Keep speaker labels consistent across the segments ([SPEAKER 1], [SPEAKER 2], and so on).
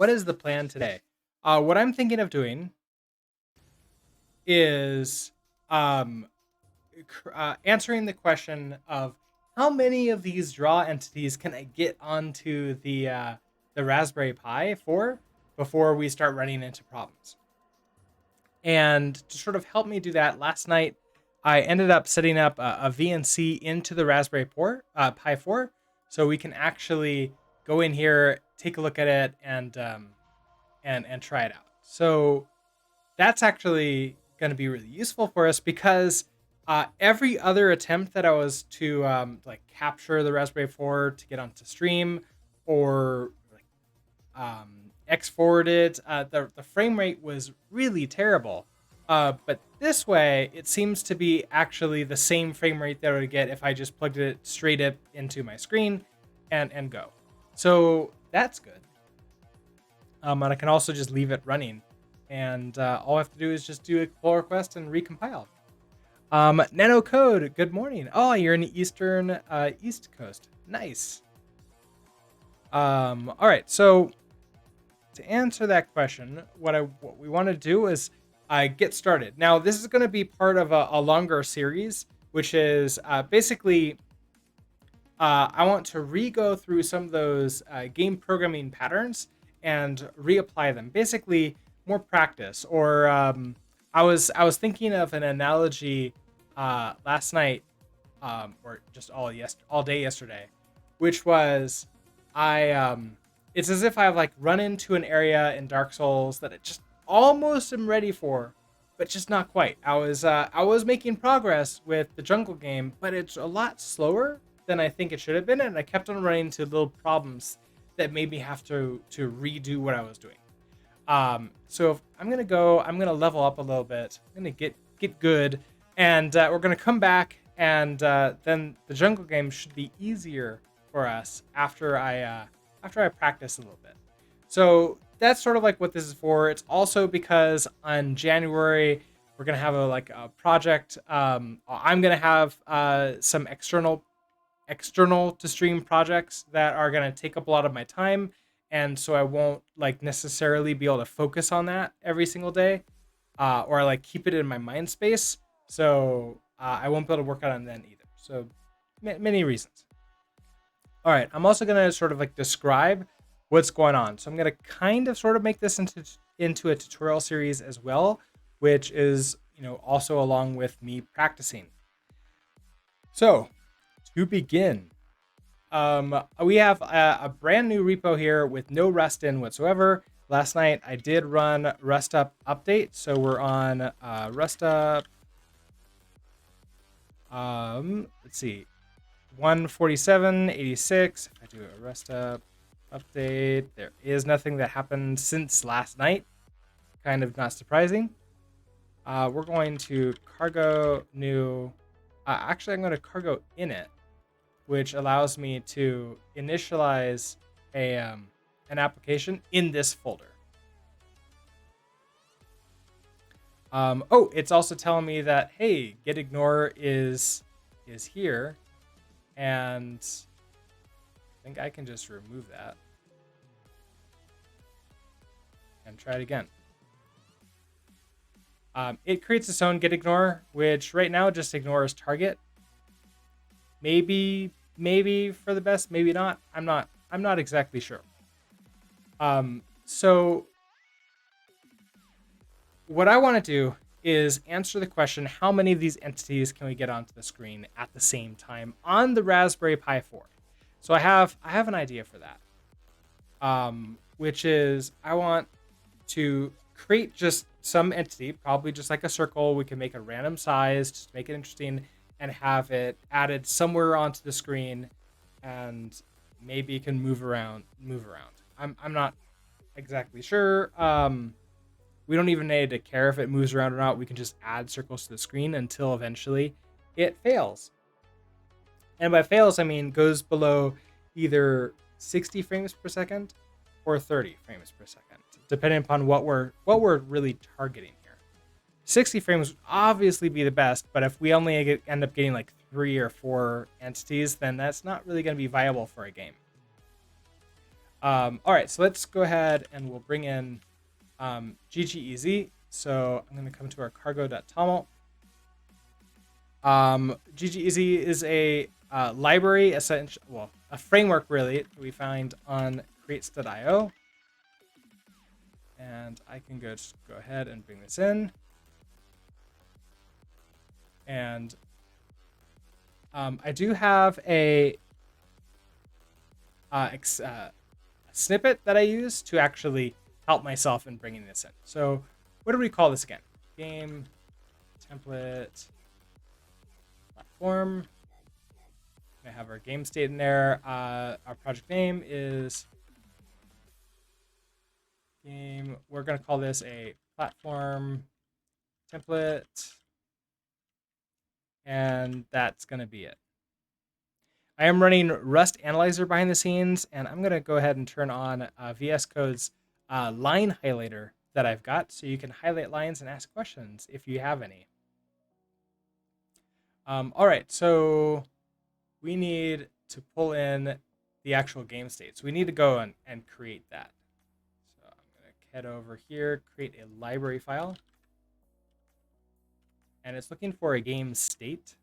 [SPEAKER 1] What is the plan today? What I'm thinking of doing is um, answering the question of how many of these draw entities can I get onto the Raspberry Pi for before we start running into problems. And to sort of help me do that, last night I ended up setting up a VNC into the Pi 4, so we can actually go in here, take a look at it, and try it out. So that's actually going to be really useful for us because every other attempt that I was to like capture the Raspberry 4 to get onto stream or like export it, the frame rate was really terrible. But this way, it seems to be actually the same frame rate that I would get if I just plugged it straight up into my screen and go. So that's good. And I can also just leave it running. And all I have to do is just do a pull request and recompile. Nano Code, good morning. Oh, you're in the East Coast. Nice. All right, so to answer that question, what we want to do is get started. Now, this is going to be part of a longer series, which is basically I want to re-go through some of those game programming patterns and reapply them. Basically, more practice. Or I was thinking of an analogy last night, or just all day yesterday, which was it's as if I've like run into an area in Dark Souls that I just almost am ready for, but just not quite. I was making progress with the jungle game, but it's a lot slower than I think it should have been, and I kept on running into little problems that made me have to redo what I was doing. So if I'm gonna level up a little bit. I'm gonna get good, and we're gonna come back, and then the jungle game should be easier for us after I practice a little bit. So that's sort of like what this is for. It's also because on January we're gonna have a project. I'm gonna have some external to stream projects that are gonna take up a lot of my time, and so I won't like necessarily be able to focus on that every single day, or like keep it in my mind space. So I won't be able to work on it then either. So many reasons. All right, I'm also gonna sort of like describe what's going on. So I'm gonna kind of sort of make this into a tutorial series as well, which is also along with me practicing. So to begin, we have a brand new repo here with no rust in whatsoever. Last night I did run rust up update, so we're on rust up. Let's see, 147.86. If I do a rest up update, there is nothing that happened since last night. Kind of not surprising. We're going to cargo new. Actually, I'm going to cargo init, which allows me to initialize an application in this folder. It's also telling me that, hey, get ignore is here. And I think I can just remove that and try it again. It creates its own get ignore, which right now just ignores target. Maybe for the best, maybe not. I'm not exactly sure. So what I want to do is answer the question, how many of these entities can we get onto the screen at the same time on the Raspberry Pi 4? So I have an idea for that, which is I want to create just some entity, probably just like a circle. We can make a random size, just make it interesting, and have it added somewhere onto the screen, and maybe it can move around. I'm not exactly sure. We don't even need to care if it moves around or not. We can just add circles to the screen until eventually it fails. And by fails, I mean goes below either 60 frames per second or 30 frames per second, depending upon what we're really targeting here. 60 frames would obviously be the best, but if we only end up getting like 3 or 4 entities, then that's not really going to be viable for a game. All right, so let's go ahead and we'll bring in GGEZ. So I'm going to come to our cargo.toml. GGEZ is a library, a framework really, that we find on crates.io. And I can just go ahead and bring this in. And I do have a snippet that I use to actually help myself in bringing this in. So what do we call this again? Game template platform. I have our game state in there. Our project name is game. We're going to call this a platform template. And that's going to be it. I am running Rust Analyzer behind the scenes, and I'm going to go ahead and turn on VS Code's line highlighter that I've got, so you can highlight lines and ask questions if you have any. All right, so we need to pull in the actual game state. So we need to go and create that. So I'm going to head over here, create a library file. And it's looking for a game state.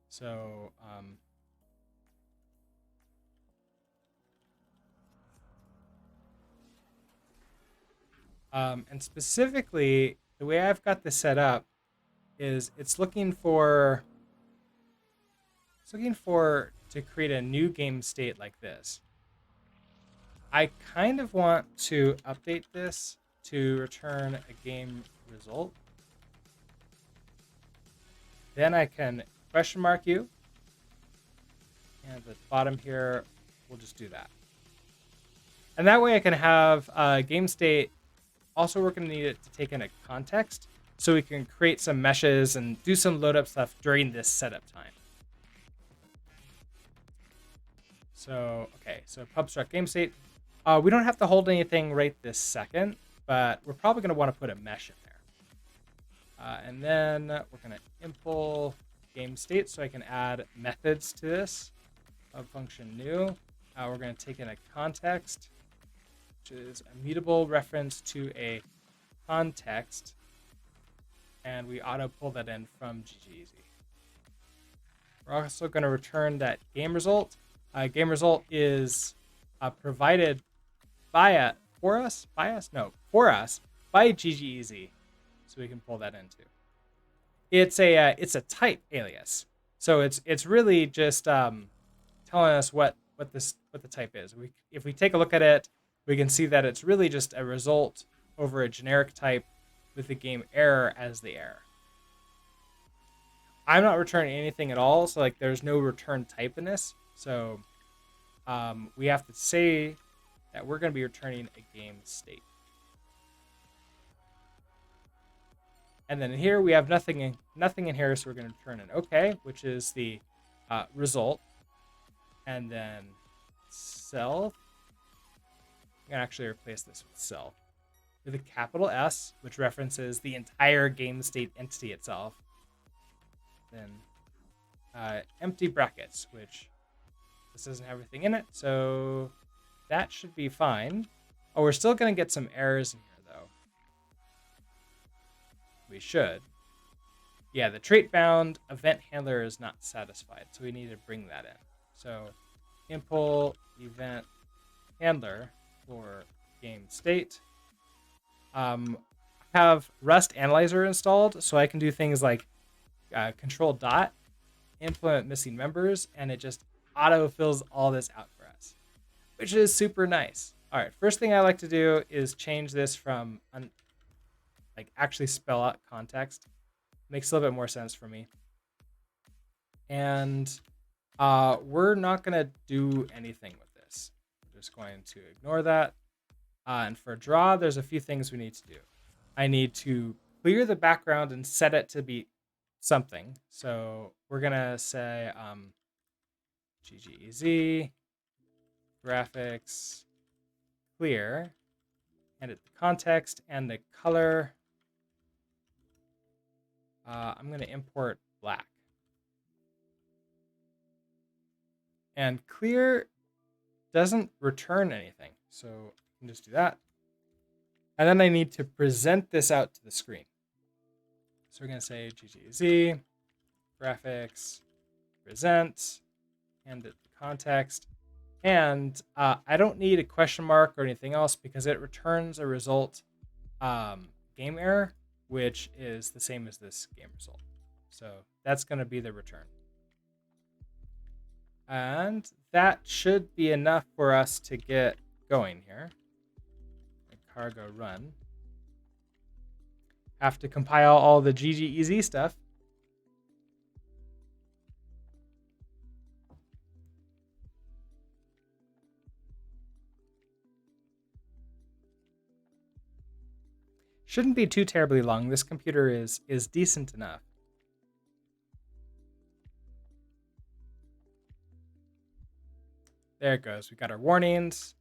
[SPEAKER 1] So and specifically, the way I've got this set up is it's looking for to create a new game state like this. I kind of want to update this to return a game result. Then I can question mark you. And at the bottom here, we'll just do that. And that way I can have a game state. Also, we're going to need it to take in a context so we can create some meshes and do some load up stuff during this setup time. So, okay, so pub struct game state. We don't have to hold anything right this second, but we're probably going to want to put a mesh in there. And then we're going to import game state so I can add methods to this. Of function new. We're going to take in a context, which is a mutable reference to a context. And we auto pull that in from GGEZ. We're also going to return that game result. Game result is provided for us by GGEZ, so we can pull that into. It's a type alias, so it's really just telling us what the type is. If we take a look at it, we can see that it's really just a result over a generic type with the game error as the error. I'm not returning anything at all, so like there's no return type in this. So we have to say that we're going to be returning a game state. And then here we have nothing in here, so we're going to return an OK, which is the result. And then self. I'm going to actually replace this with self with a capital S, which references the entire game state entity itself. Then empty brackets, which this doesn't have everything in it, so that should be fine. Oh, we're still going to get some errors in here, though. We should. Yeah, the trait bound event handler is not satisfied, so we need to bring that in. So import event handler for game state. I have Rust Analyzer installed, so I can do things like control dot, implement missing members, and it just auto fills all this out for us, which is super nice. All right, first thing I like to do is change this from actually spell out context. Makes a little bit more sense for me. And we're not going to do anything with this. We're just going to ignore that. And for draw, there's a few things we need to do. I need to clear the background and set it to be something. So we're going to say GGEZ, graphics, clear, and the context and the color. I'm going to import black. And clear doesn't return anything. So I can just do that. And then I need to present this out to the screen. So we're going to say ggz, graphics, present, and the context. And I don't need a question mark or anything else because it returns a result game error, which is the same as this game result. So that's going to be the return. And that should be enough for us to get going here. Cargo run. Have to compile all the GGEZ stuff. Shouldn't be too terribly long. This computer is decent enough. There it goes. We got our warnings.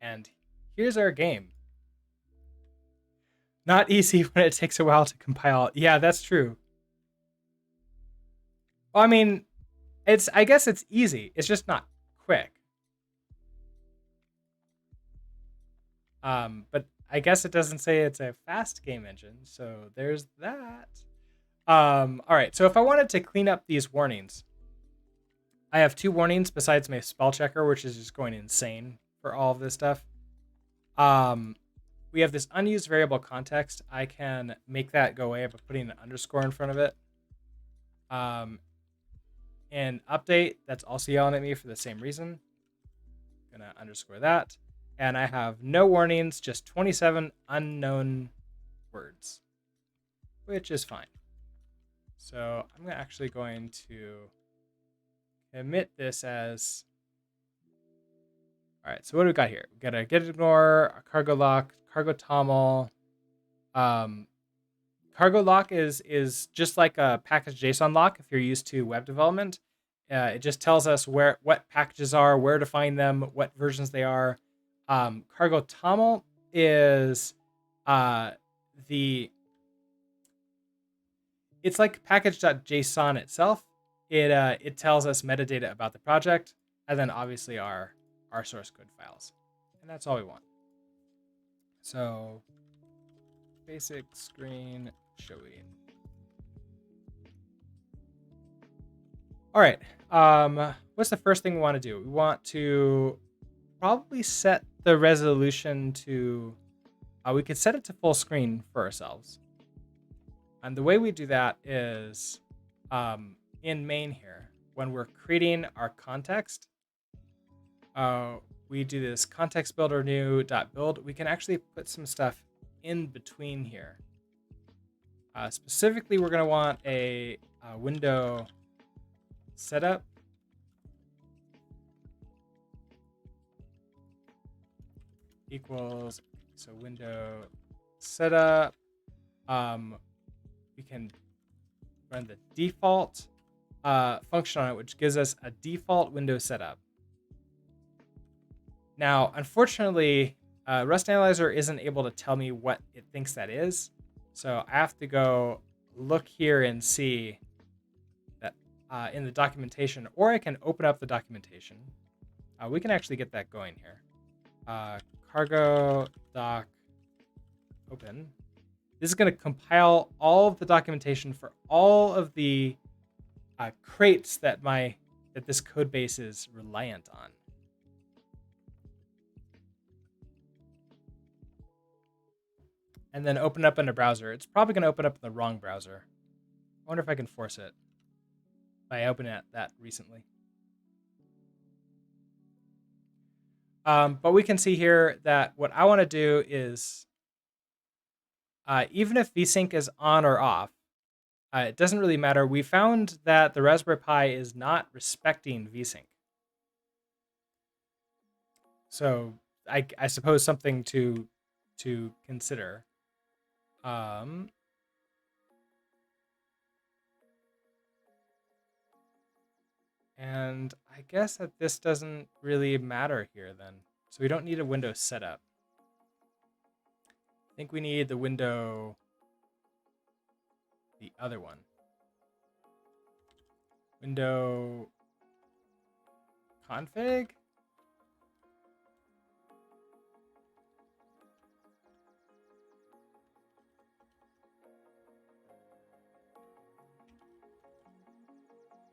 [SPEAKER 1] And here's our game. Not easy when it takes a while to compile. Yeah, that's true. Well, I mean, I guess it's easy. It's just not quick. But I guess it doesn't say it's a fast game engine, so there's that. All right, so if I wanted to clean up these warnings, I have 2 warnings besides my spell checker, which is just going insane for all of this stuff. We have this unused variable context. I can make that go away by putting an underscore in front of it. And update, that's also yelling at me for the same reason. Gonna underscore that. And I have no warnings, just 27 unknown words, which is fine. So I'm actually going to commit this as... All right, so what do we got here? We got a get ignore, a cargo lock, cargo toml. Cargo lock is just like a package JSON lock if you're used to web development. It just tells us what packages are, where to find them, what versions they are. Cargo toml is it's like package.json itself. It tells us metadata about the project, and then obviously our source code files, and that's all we want. So basic screen showing. All right. What's the first thing we want to do? We want to probably set the resolution to... we could set it to full screen for ourselves. And the way we do that is in main here, when we're creating our context, we do this context builder new .build. We can actually put some stuff in between here. Specifically, we're going to want a window setup. Equals, so window setup. We can run the default function on it, which gives us a default window setup. Now, unfortunately, Rust Analyzer isn't able to tell me what it thinks that is. So I have to go look here and see that in the documentation, or I can open up the documentation. We can actually get that going here. Cargo doc open. This is going to compile all of the documentation for all of the crates that this code base is reliant on. And then open up in a browser. It's probably going to open up in the wrong browser. I wonder if I can force it by opening that recently. But we can see here that what I want to do is, even if vsync is on or off, it doesn't really matter. We found that the Raspberry Pi is not respecting vsync. So I suppose something to consider. And I guess that this doesn't really matter here then. So we don't need a window setup. I think we need the window, the other one. Window config?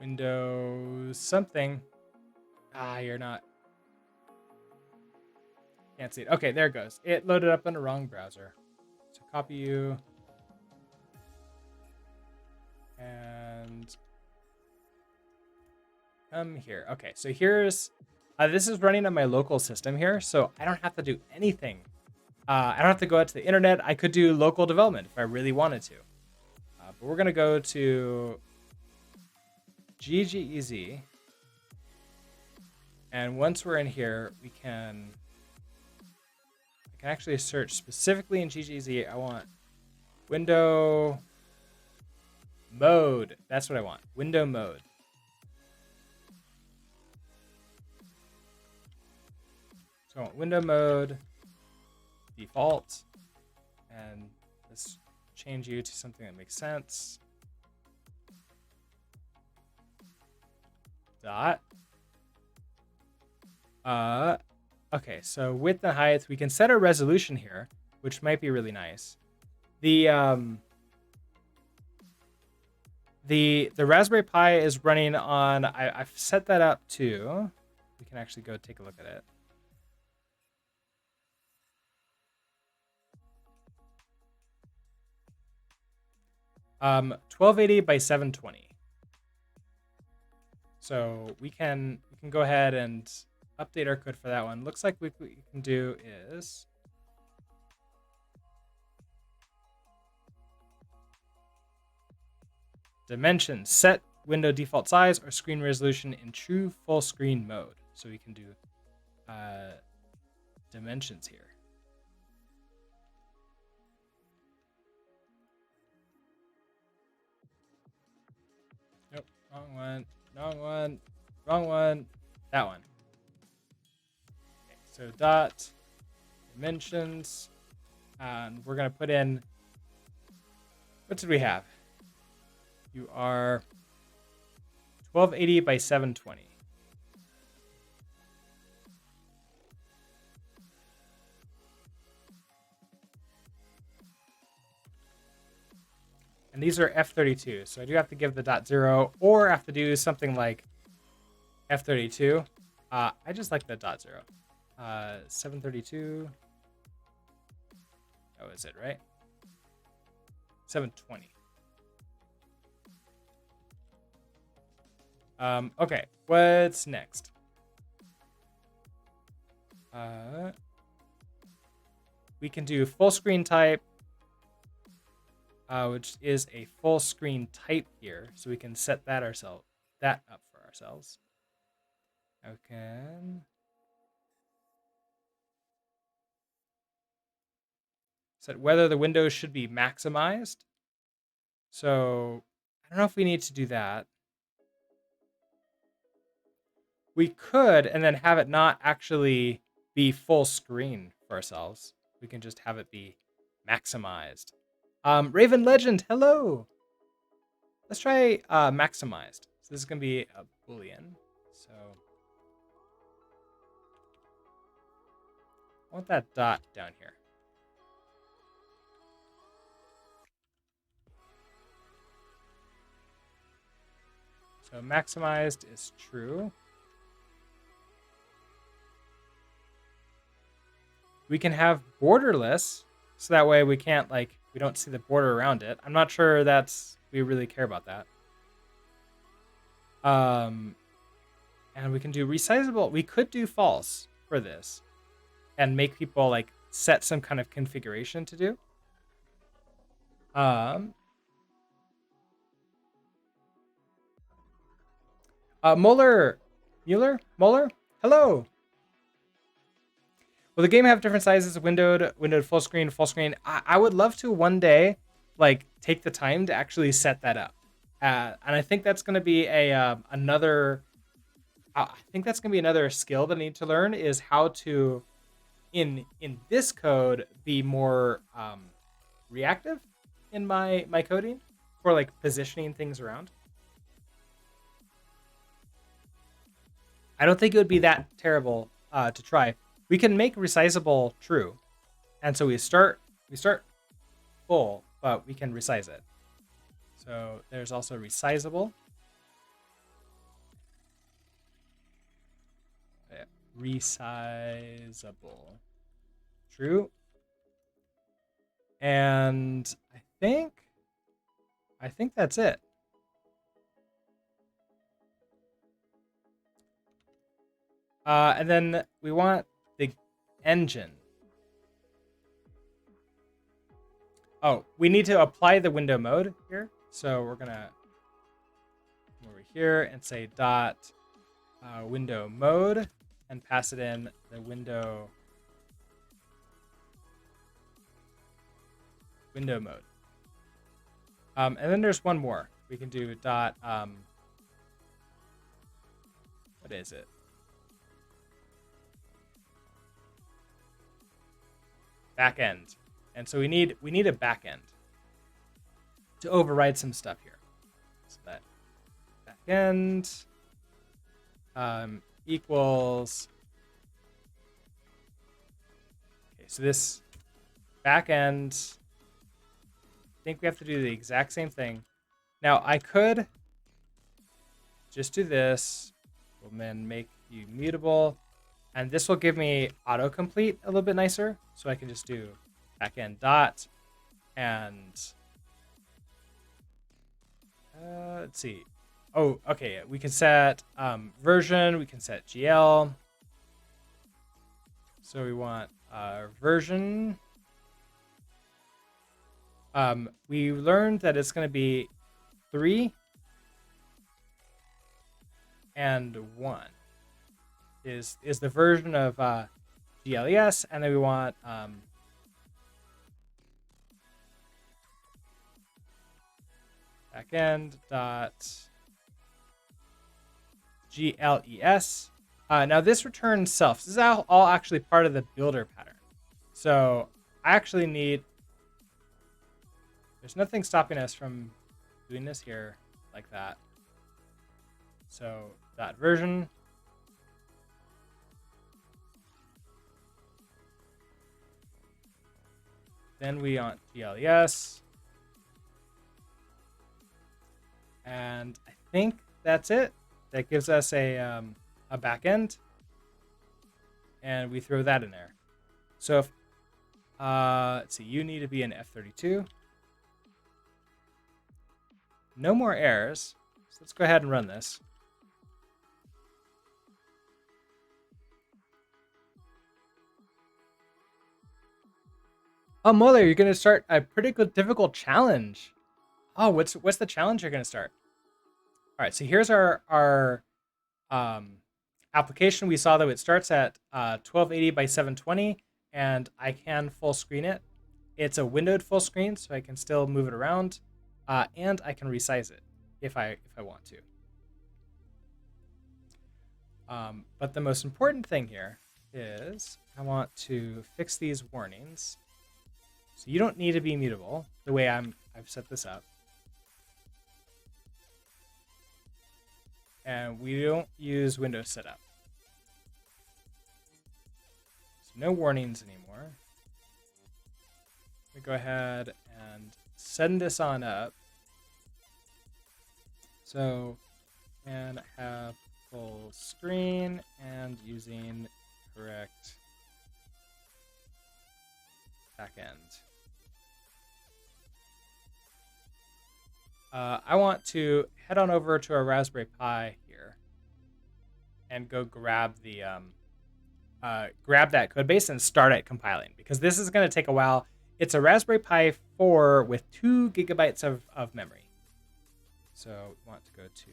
[SPEAKER 1] Windows something. Ah, you're not. Can't see it. Okay, there it goes. It loaded up in the wrong browser. So copy you. And come here. Okay, so here's, this is running on my local system here, so I don't have to do anything. I don't have to go out to the internet. I could do local development if I really wanted to. But we're going to go to GGEZ. And once we're in here, I can actually search specifically in GGEZ. I want window mode. That's what I want. Window mode. So I want window mode, default, and let's change you to something that makes sense. Dot. Okay, so width and height, we can set a resolution here, which might be really nice. The Raspberry Pi is running on, I've set that up too. We can actually go take a look at it. Um, 1280 by 720. So we can go ahead and update our code for that one. Looks like what we can do is dimensions, set window default size or screen resolution in true full screen mode. So we can do dimensions here. Nope, wrong one, wrong one, that one. Okay, so dot dimensions, and we're gonna put in, what did we have? You are 1280 by 720. And these are F32, so I do have to give the .0, or have to do something like F32. I just like the .0. 732. Oh, is it right? 720. Okay, what's next? We can do full screen type, which is a full screen type here, so we can set that up for ourselves. Okay. Set whether the windows should be maximized. So I don't know if we need to do that. We could, and then have it not actually be full screen for ourselves. We can just have it be maximized. Raven Legend, hello. Let's try maximized. So this is going to be a Boolean. So I want that dot down here. So maximized is true. We can have borderless, so that way we can't, like, we don't see the border around it. I'm not sure we really care about that. And we can do resizable. We could do false for this and make people like set some kind of configuration to do. Muller, hello. Will the game have different sizes? Windowed, full screen, full screen. I would love to one day, like, take the time to actually set that up. And I think that's going to be another. I think that's going to be another skill that I need to learn, is how to, in this code, be more reactive in my coding for like positioning things around. I don't think it would be that terrible to try. We can make resizable true, and so we start full, but we can resize it. So there's also resizable. resizable. True. And I think that's it. And then we want the engine. Oh, we need to apply the window mode here. So we're gonna come over here and say dot window mode and pass it in the window mode. And then there's one more. We can do dot what is it? Backend. And so we need a backend to override some stuff here. So that backend equals. Okay, so this backend. I think we have to do the exact same thing. Now I could just do this, and then make you mutable, and this will give me autocomplete a little bit nicer. So I can just do backend dot and let's see. Oh, okay. We can set version. We can set GL. So we want version. We learned that it's going to be 3 and 1 is the version of GLES, and then we want backend dot GLES. Now this returns self. This is all actually part of the builder pattern. So I actually need. There's nothing stopping us from doing this here like that. So dot version. Then we want GLES. And I think that's it. That gives us a backend. And we throw that in there. So if, let's see, you need to be an F32. No more errors. So let's go ahead and run this. Oh, Moeller, you're going to start a pretty good, difficult challenge. Oh, what's the challenge you're going to start? All right, so here's our application. We saw that it starts at 1280 by 720, and I can full screen it. It's a windowed full screen, so I can still move it around, and I can resize it if I want to. But the most important thing here is I want to fix these warnings. So you don't need to be mutable the way I've set this up. And we don't use Windows setup. So no warnings anymore. We go ahead and send this on up. So, and have full screen and using correct backend. I want to head on over to our Raspberry Pi here and go grab the grab that code base and start it compiling, because this is going to take a while. It's a Raspberry Pi 4 with 2 gigabytes of memory. So we want to go to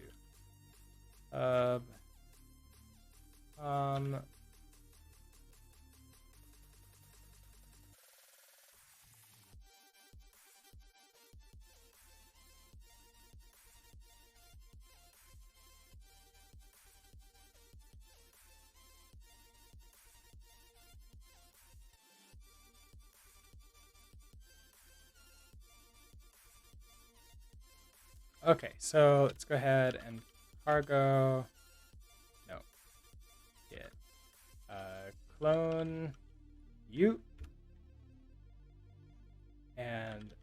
[SPEAKER 1] okay, so let's go ahead and cargo. No. Get clone you and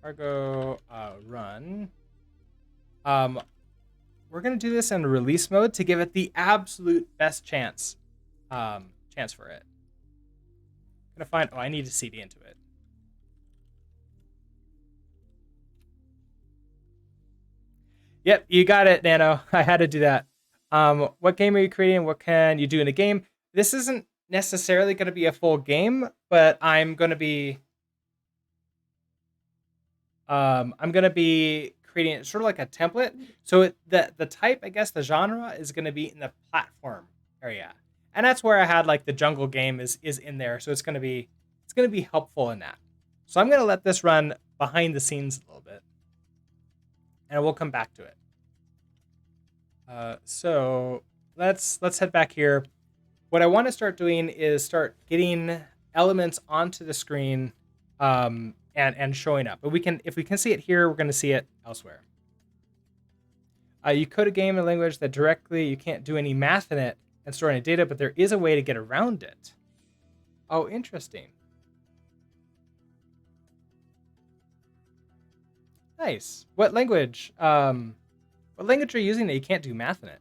[SPEAKER 1] cargo run. We're gonna do this in release mode to give it the absolute best chance chance for it. I'm gonna find. Oh, I need to CD into it. Yep, you got it, Nano. I had to do that. What game are you creating? What can you do in a game? This isn't necessarily going to be a full game, but I'm going to be creating sort of like a template. So the type, I guess, the genre is going to be in the platform area, and that's where I had like the jungle game is in there. So it's going to be helpful in that. So I'm going to let this run behind the scenes a little bit, and we'll come back to it. So let's head back here. What I want to start doing is start getting elements onto the screen, and showing up. But if we can see it here, we're going to see it elsewhere. You code a game in a language that directly you can't do any math in it and store any data, but there is a way to get around it. Oh, interesting. Nice. What language? What language are you using that you can't do math in it?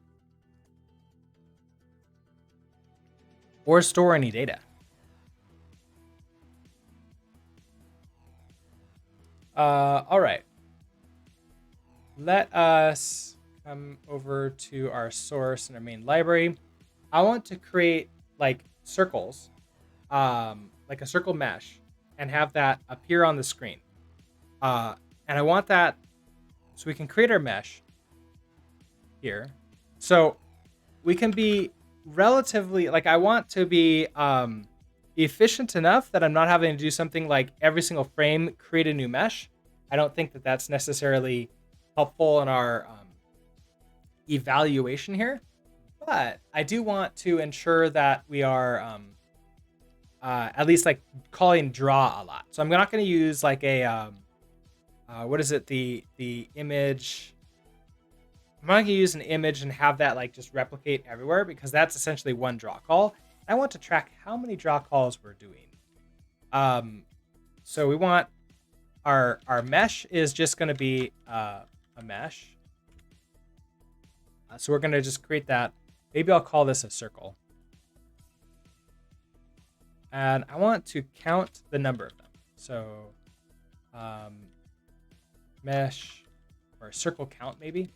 [SPEAKER 1] Or store any data? All right. Let us come over to our source in our main library. I want to create like circles, like a circle mesh, and have that appear on the screen. And I want that so we can create our mesh here. So we can be relatively, like, I want to be efficient enough that I'm not having to do something like every single frame create a new mesh. I don't think that that's necessarily helpful in our evaluation here, but I do want to ensure that we are at least like calling draw a lot. So I'm not going to use like a what is it, the image. I'm not going to use an image and have that like just replicate everywhere, because that's essentially one draw call. I want to track how many draw calls we're doing. So we want our mesh is just going to be a mesh. So we're going to just create that. Maybe I'll call this a circle. And I want to count the number of them. So mesh or circle count maybe.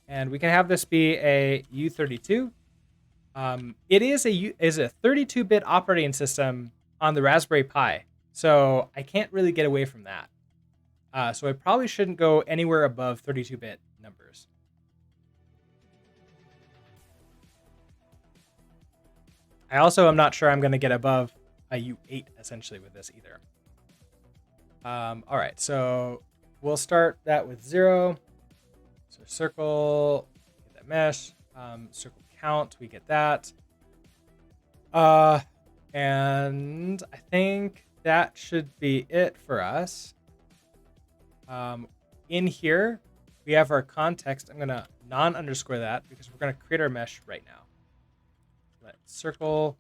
[SPEAKER 1] And we can have this be a U32. It is a 32-bit operating system on the Raspberry Pi, so I can't really get away from that. So I probably shouldn't go anywhere above 32-bit numbers. I also am not sure I'm going to get above a U8 essentially with this either. All right, so we'll start that with 0. So circle, get that mesh, circle count, we get that. And I think that should be it for us. In here, we have our context. I'm going to non-underscore that because we're going to create our mesh right now. Let circle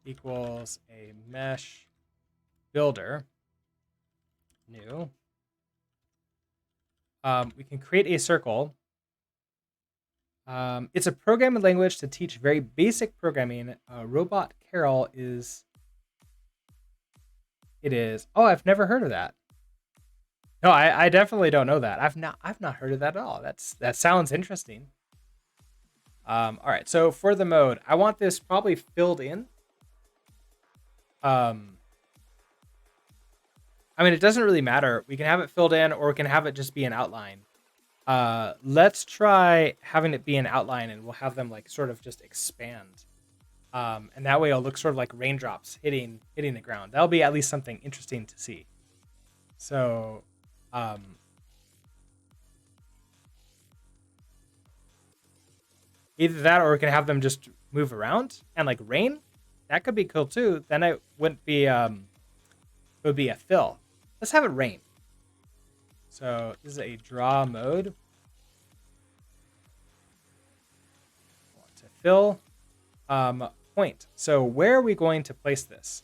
[SPEAKER 1] equals a mesh builder. New. We can create a circle. It's a programming language to teach very basic programming. Robot Carol is. It is. Oh, I've never heard of that. No, I definitely don't know that. I've not heard of that at all. That sounds interesting. All right. So for the mode, I want this probably filled in. I mean, it doesn't really matter. We can have it filled in, or we can have it just be an outline. Let's try having it be an outline, and we'll have them like sort of just expand. And that way it'll look sort of like raindrops hitting the ground. That'll be at least something interesting to see. So, either that, or we can have them just move around and like rain. That could be cool too. Then it wouldn't be, it would be a fill. Let's have it rain. So this is a draw mode. Want to fill. Point. So where are we going to place this?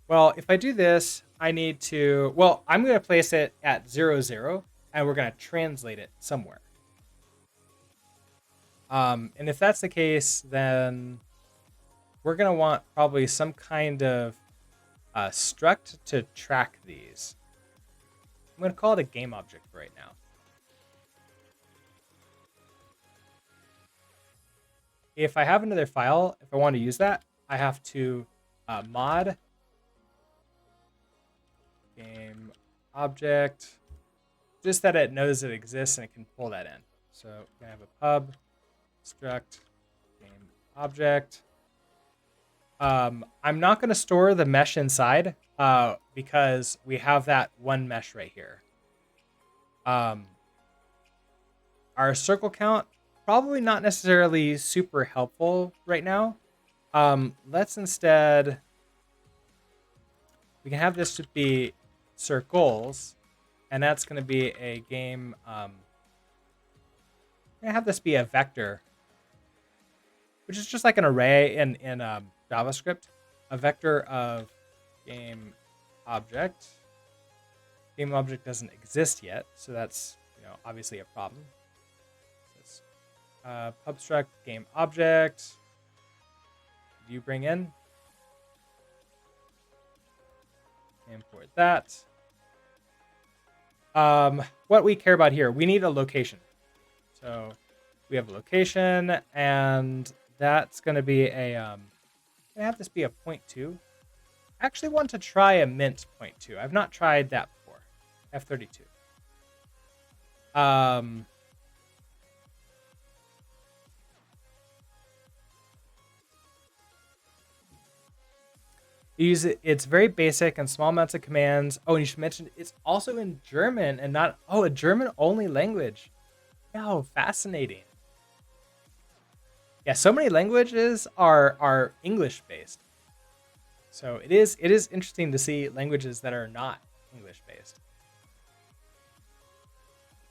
[SPEAKER 1] Well, if I do this, I need to, well, I'm going to place it at 0, 0, and we're going to translate it somewhere. And if that's the case, then we're going to want probably some kind of struct to track these. I'm going to call it a game object right now. If I have another file, if I want to use that, I have to mod game object, just that it knows it exists and it can pull that in. So we're going to have a pub struct game object. I'm not going to store the mesh inside because we have that one mesh right here. Our circle count, probably not necessarily super helpful right now. Let's instead, we can have this to be circles, and that's going to be a game. I'm going to have this be a vector, which is just like an array in JavaScript, a vector of game object. Game object doesn't exist yet, so that's obviously a problem. Pubstruct game object. Do you bring in? Import that. What we care about here, we need a location. So we have a location, and that's going to be a. I have this be a 0.2. I actually want to try a mint 0.2. I've not tried that before. F32. You use it. It's very basic and small amounts of commands. Oh, and you should mention it's also in German and not a German only language. Oh, fascinating. Yeah, so many languages are English based. So it is interesting to see languages that are not English based.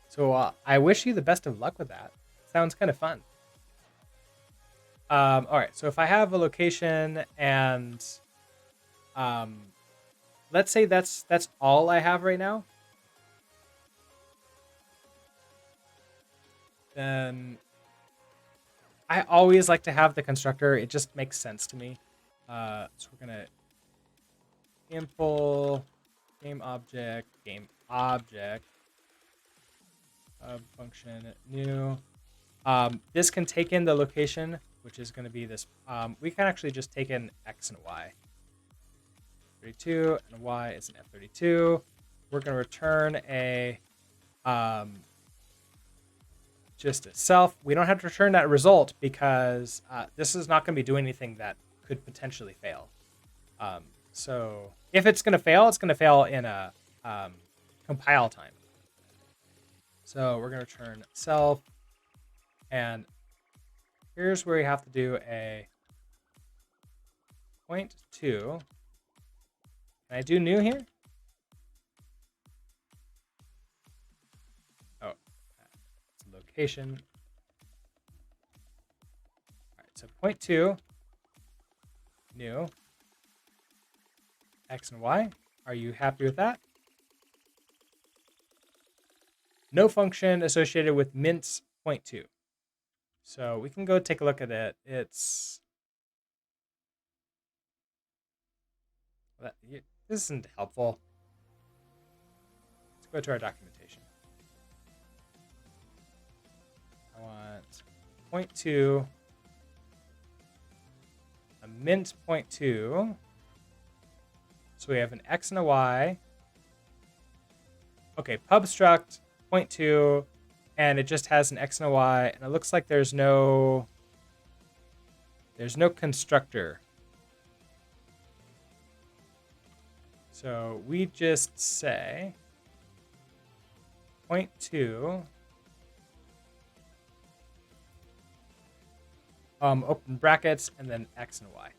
[SPEAKER 1] So I wish you the best of luck with that. Sounds kind of fun. All right, so if I have a location and let's say that's all I have right now, then I always like to have the constructor. It just makes sense to me. So we're gonna impl game object function new. This can take in the location, which is going to be this. We can actually just take in x and y. 32 and y is an f32. We're going to return a just itself. We don't have to return that result because this is not going to be doing anything that could potentially fail. So if it's going to fail, it's going to fail in a compile time. So we're going to return self, and here's where you have to do a 0.2. Can I do new here? Oh, it's location. All right, so 0.2 new x and y. Are you happy with that? No function associated with mints 0.2. So we can go take a look at it. This isn't helpful. Let's go to our documentation. I want 0.2, a mint 0.2. So we have an x and a y. Okay, pub struct 0.2, and it just has an x and a y, and it looks like there's no constructor. So we just say 0.2 open brackets and then x and y,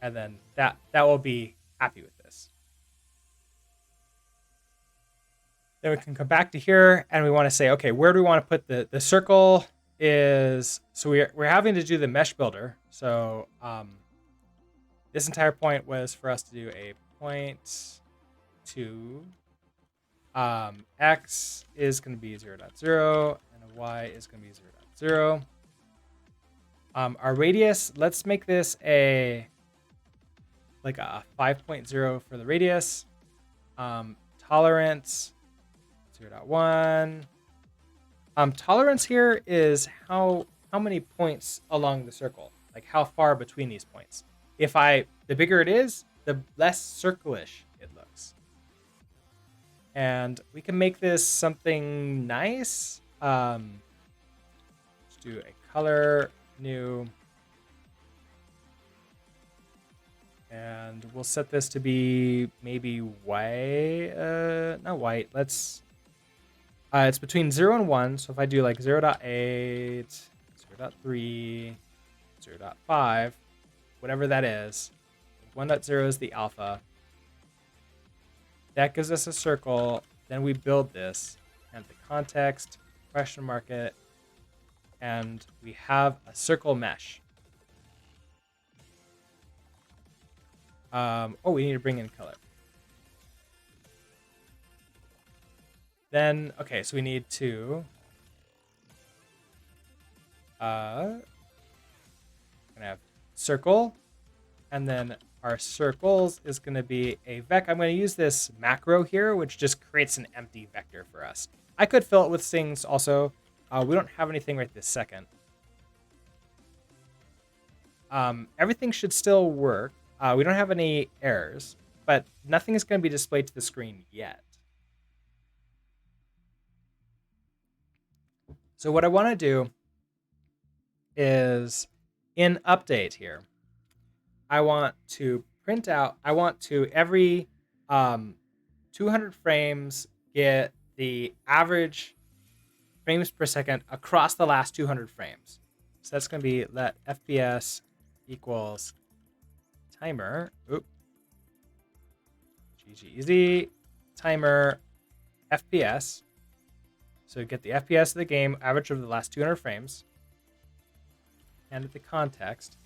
[SPEAKER 1] and then that will be happy with this. Then we can come back to here and we want to say, okay, where do we want to put the circle is, so we're having to do the mesh builder. So this entire point was for us to do a 0.2. X is going to be 0.0 and y is going to be 0.0. Our radius, let's make this a 5.0 for the radius. Tolerance 0.1. Tolerance here is how many points along the circle, like how far between these points. The bigger it is, the less circle-ish it looks. And we can make this something nice. Let's do a color new. And we'll set this to be maybe white. Not white. It's between 0 and 1. So if I do like 0.8, 0.3, 0.5, whatever that is, 1.0 is the alpha. That gives us a circle. Then we build this and the context, question mark it, and we have a circle mesh. We need to bring in color. Then, okay, so we need to gonna have circle, and then our circles is gonna be a vec. I'm gonna use this macro here, which just creates an empty vector for us. I could fill it with things also. We don't have anything right this second. Everything should still work. We don't have any errors, but nothing is going to be displayed to the screen yet. So what I want to do is in update here, I want to print out, every 200 frames get the average frames per second across the last 200 frames. So that's going to be let FPS equals timer. GGZ timer FPS. So get the FPS of the game, average of the last 200 frames, and the context.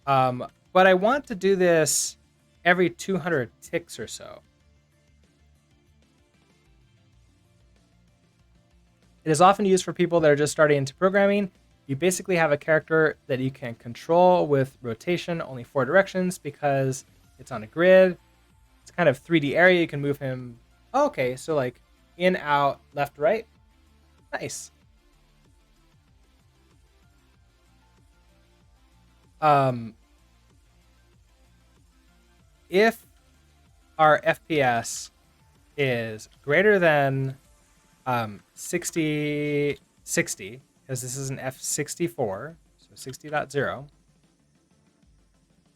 [SPEAKER 1] But I want to do this every 200 ticks or so. It is often used for people that are just starting into programming. You basically have a character that you can control with rotation, only 4 directions, because it's on a grid. It's kind of 3D area. You can move him. Oh, okay, so like in, out, left, right. Nice. If our FPS is greater than 60, because this is an F64, so 60.0,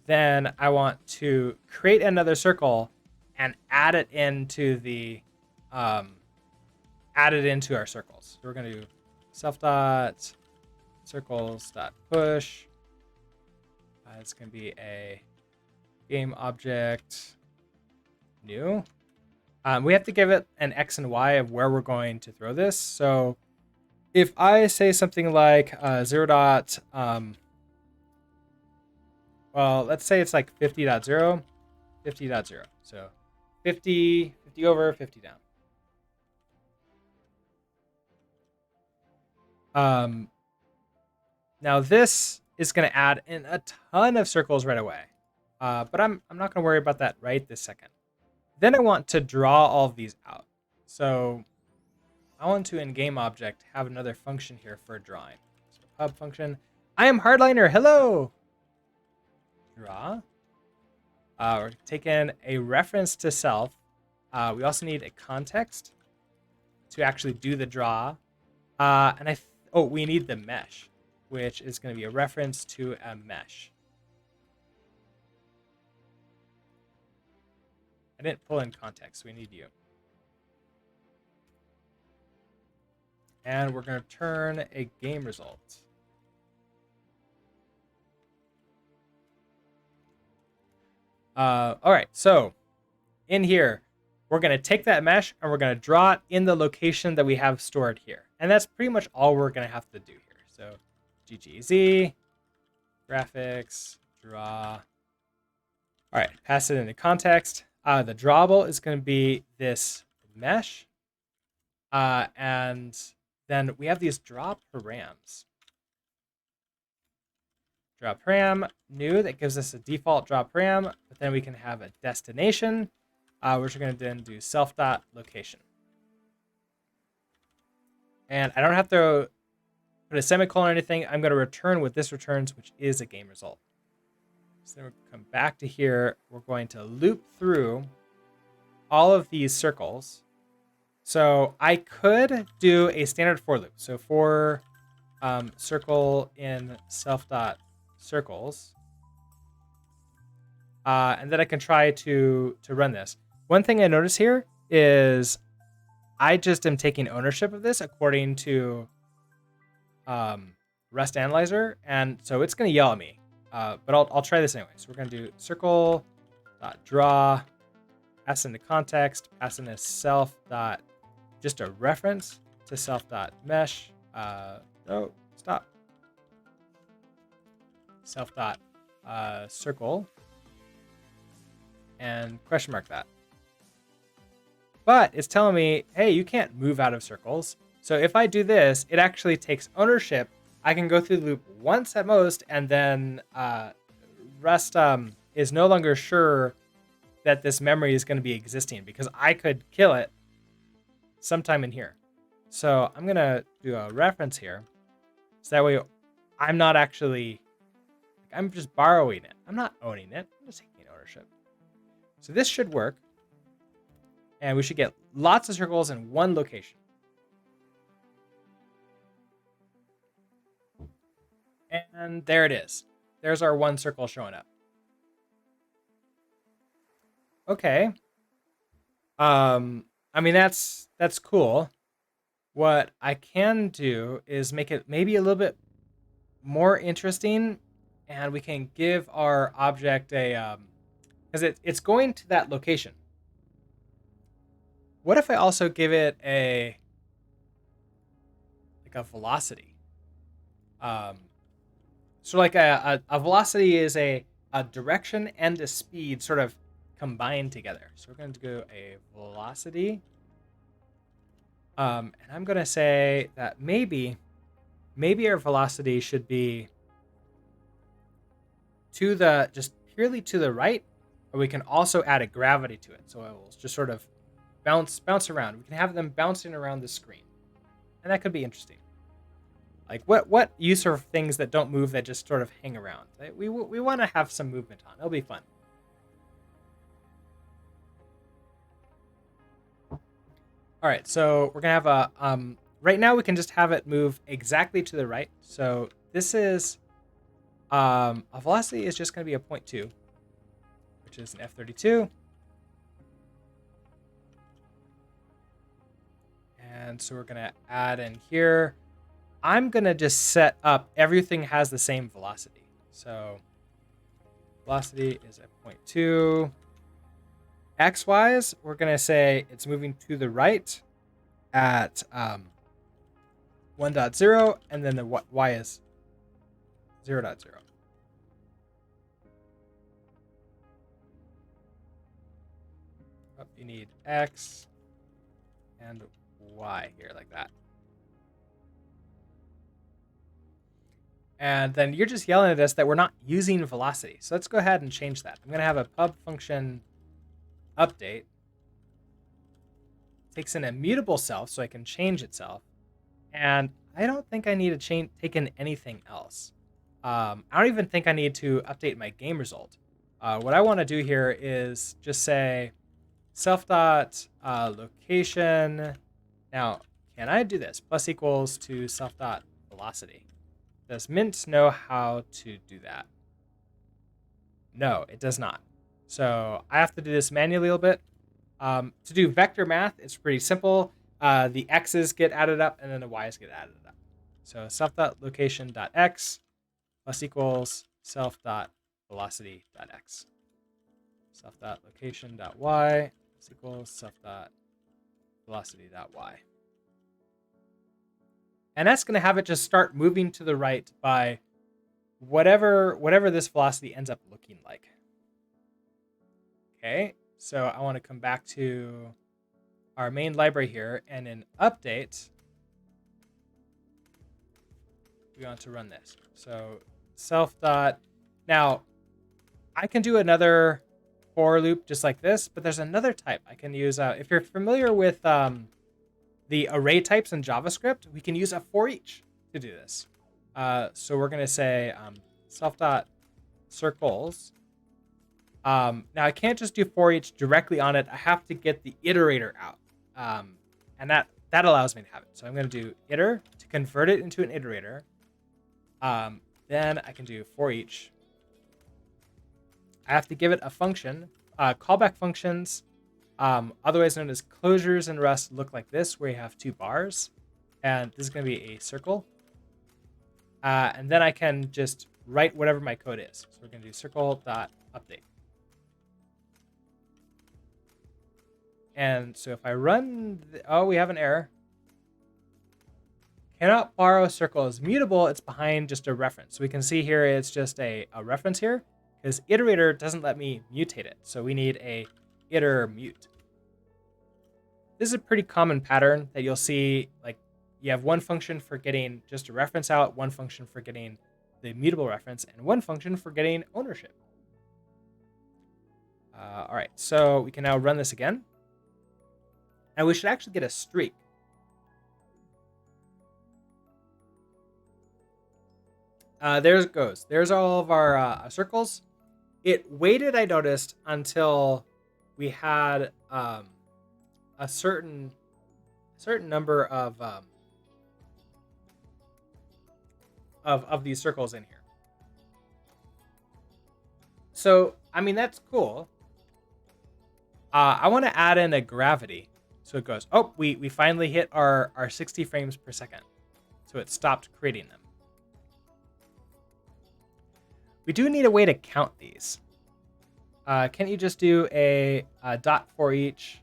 [SPEAKER 1] then I want to create another circle and add it into our circles. So we're going to do self.circles.push. It's going to be a game object new. We have to give it an X and Y of where we're going to throw this. So if I say something like 0. Let's say it's like 50.0, 50.0. So 50 over, 50 down. Now this is going to add in a ton of circles right away. But I'm not going to worry about that right this second. Then I want to draw all of these out. So I want to, in game object, have another function here for drawing. So pub function. I am Hardliner. Hello. Draw. We're taking a reference to self. We also need a context to actually do the draw. We need the mesh, which is going to be a reference to a mesh. I didn't pull in context, so we need you. And we're going to turn a game result. All right, so in here, we're going to take that mesh and we're going to draw it in the location that we have stored here. And that's pretty much all we're going to have to do here. So GGZ, graphics, draw. All right, pass it into context. The drawable is going to be this mesh. And then we have these draw params. Draw param new, that gives us a default draw param, but then we can have a destination, which we're going to then do self.location. And I don't have to put a semicolon or anything. I'm going to return what this returns, which is a game result. So then we'll come back to here. We're going to loop through all of these circles. So I could do a standard for loop. So for circle in self.circles. And then I can try to run this. One thing I notice here is I just am taking ownership of this according to Rust Analyzer, and so it's going to yell at me. But I'll try this anyway. So we're going to do circle.draw, pass into context, pass into self. Just a reference to self.mesh. No, stop. Self.circle. And question mark that. But it's telling me, hey, you can't move out of circles. So if I do this, it actually takes ownership. I can go through the loop once at most, and then Rust is no longer sure that this memory is going to be existing, because I could kill it sometime in here. So I'm going to do a reference here. So that way I'm not actually, I'm just borrowing it. I'm not owning it. I'm just taking ownership. So this should work. And we should get lots of circles in one location. And there it is. There's our one circle showing up. Okay. I mean, that's cool. What I can do is make it maybe a little bit more interesting, and we can give our object a because it's going to that location. What if I also give it a velocity? So like a velocity is a direction and a speed sort of combined together. So we're going to do a velocity. And I'm going to say that maybe our velocity should be to the, just purely to the right, or we can also add a gravity to it. So it will just sort of bounce around. We can have them bouncing around the screen. And that could be interesting. Like what use of things that don't move, that just sort of hang around? We want to have some movement on. It'll be fun. All right, so we're gonna have a right now we can just have it move exactly to the right. So this is a velocity is just gonna be a 0.2, which is an F32. And so we're gonna add in here. I'm gonna just set up everything has the same velocity. So velocity is at 0.2. X-wise, we're gonna say it's moving to the right at 1.0, and then the y is 0.0. Oh, you need X and Y here, like that. And then you're just yelling at us that we're not using velocity. So let's go ahead and change that. I'm going to have a pub function update. Takes an immutable self, so I can change itself. And I don't think I need to take in anything else. I don't even think I need to update my game result. What I want to do here is just say self.location. Now, can I do this? Plus equals to self.velocity. Does Mint know how to do that? No, it does not. So I have to do this manually a little bit. To do vector math, it's pretty simple. The x's get added up, and then the y's get added up. So self.location.x plus equals self.velocity.x. Self.location.y plus equals self.velocity.y. And that's going to have it just start moving to the right by whatever this velocity ends up looking like. Okay, so I want to come back to our main library here, and in update, we want to run this. So self dot. Now, I can do another for loop just like this, but there's another type I can use. If you're familiar with the array types in JavaScript, we can use a for each to do this. So we're going to say self dot circles. Now I can't just do for each directly on it. I have to get the iterator out, and that allows me to have it. So I'm going to do iter to convert it into an iterator. Then I can do for each. I have to give it a function. Callback functions, otherwise known as closures in Rust, look like this, where you have two bars, and this is going to be a circle. And then I can just write whatever my code is. So we're going to do circle.update. And so if I run, we have an error. Cannot borrow circle is mutable. It's behind just a reference. So we can see here it's just a reference here, because iterator doesn't let me mutate it. So we need a iter mute. This is a pretty common pattern that you'll see. Like, you have one function for getting just a reference out, one function for getting the mutable reference, and one function for getting ownership. All right, so we can now run this again. And we should actually get a streak. There it goes. There's all of our circles. It waited, I noticed, until we had a certain number of these circles in here. So, I mean, that's cool. I want to add in a gravity. So it goes, oh, we finally hit our 60 frames per second. So it stopped creating them. We do need a way to count these. Can't you just do a dot for each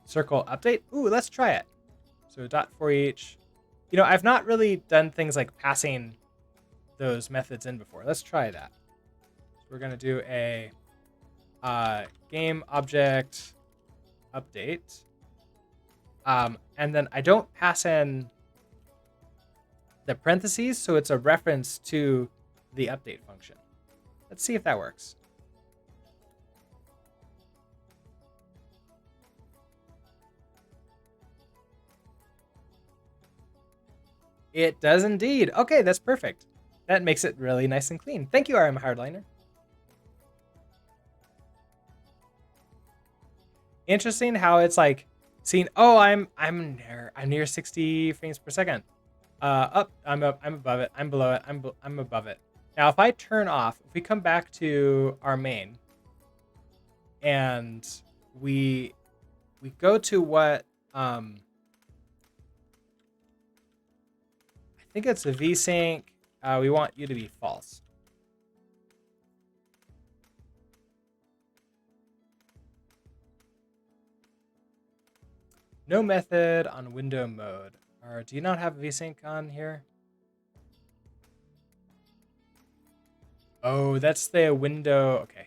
[SPEAKER 1] circle update? Ooh, let's try it. So dot for each. You know, I've not really done things like passing those methods in before. Let's try that. So we're going to do a game object update. And then I don't pass in the parentheses, so it's a reference to the update function. Let's see if that works. It does indeed. Okay, that's perfect. That makes it really nice and clean. Thank you, RM Hardliner. Interesting how it's like seeing, oh, I'm near 60 frames per second. I'm above it. I'm below it. I'm above it. Now, if I turn off, if we come back to our main, and we go to what I think it's a vsync. We want you to be false. No method on window mode. Or do you not have vsync on here? Oh, that's the window. Okay.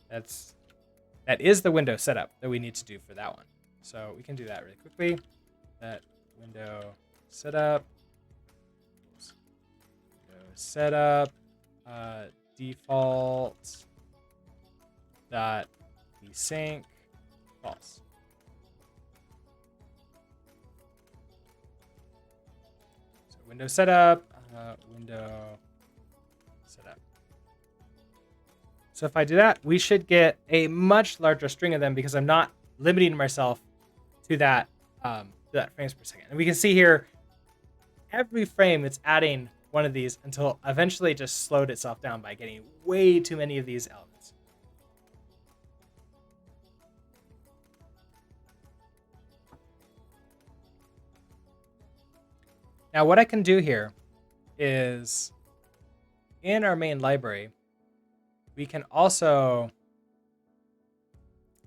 [SPEAKER 1] That is the window setup that we need to do for that one. So we can do that really quickly. That window setup. Window setup. Default. Dot vsync. False. So window setup. Window setup. So if I do that, we should get a much larger string of them because I'm not limiting myself to that frames per second. And we can see here, every frame it's adding one of these until eventually it just slowed itself down by getting way too many of these elements. Now what I can do here is in our main library, we can also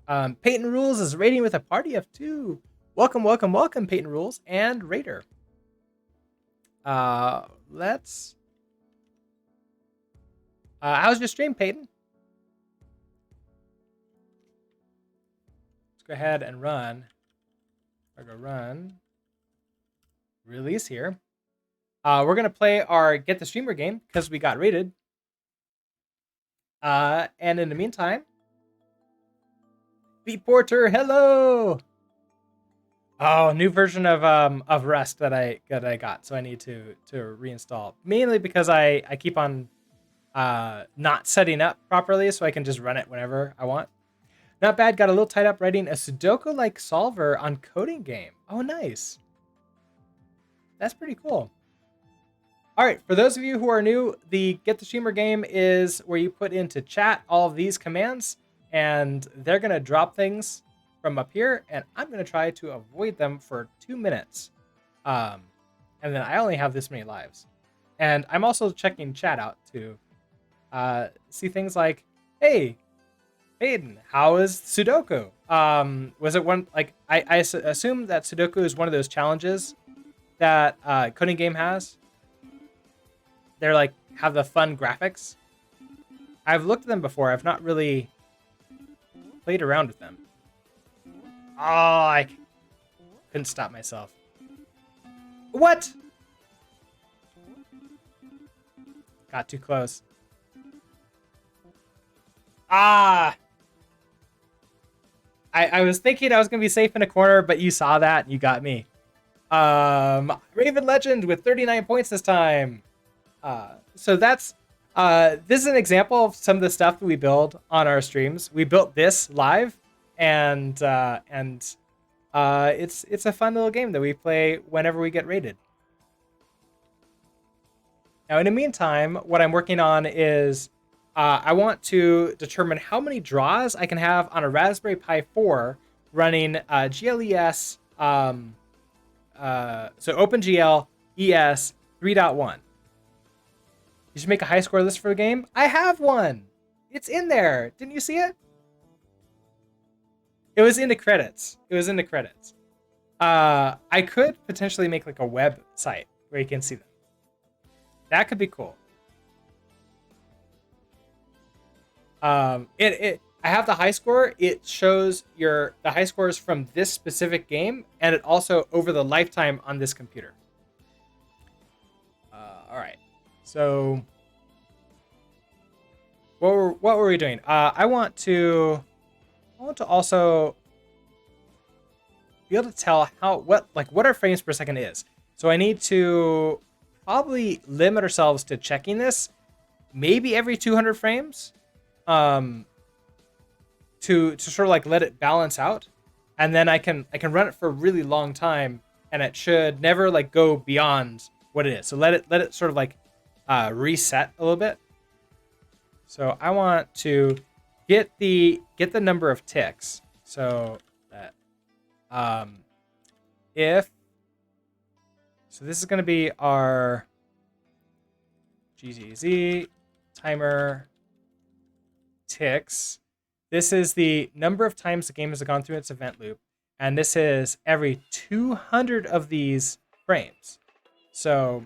[SPEAKER 1] Peyton Rules is raiding with a party of 2. Welcome, welcome, welcome, Peyton Rules and Raider. Let's how's your stream, Peyton? Let's go ahead and run. I go run release here. We're going to play our Get the Streamer game because we got rated. And in the meantime, Beat Porter, hello! Oh, new version of Rust that I got, so I need to reinstall. Mainly because I keep on not setting up properly, so I can just run it whenever I want. Not bad. Got a little tied up writing a Sudoku-like solver on coding game. Oh, nice. That's pretty cool. All right, for those of you who are new, the Get the Streamer game is where you put into chat all of these commands, and they're gonna drop things from up here, and I'm gonna try to avoid them for 2 minutes. And then I only have this many lives. And I'm also checking chat out to see things like, hey, Hayden, how is Sudoku? Was it one, like, I assume that Sudoku is one of those challenges that coding game has. They're like, have the fun graphics. I've looked at them before. I've not really played around with them. Oh, I couldn't stop myself. What? Got too close. Ah. I was thinking I was going to be safe in a corner, but you saw that and you got me. Raven Legend with 39 points this time. So that's this is an example of some of the stuff that we build on our streams. We built this live, and it's a fun little game that we play whenever we get rated. Now, in the meantime, what I'm working on is I want to determine how many draws I can have on a Raspberry Pi 4 running GLES, so OpenGL ES 3.1. You should make a high score list for the game. I have one. It's in there. Didn't you see it? It was in the credits. I could potentially make like a website where you can see them. That could be cool. I have the high score. It shows the high scores from this specific game, and it also over the lifetime on this computer. All right. So, what were we doing? I want to also be able to tell what our frames per second is. So I need to probably limit ourselves to checking this maybe every 200 frames, to sort of like let it balance out, and then I can run it for a really long time, and it should never like go beyond what it is. So let it sort of like reset a little bit. So I want to get the number of ticks. So that so this is going to be our GZZ timer ticks. This is the number of times the game has gone through its event loop, and this is every 200 of these frames. So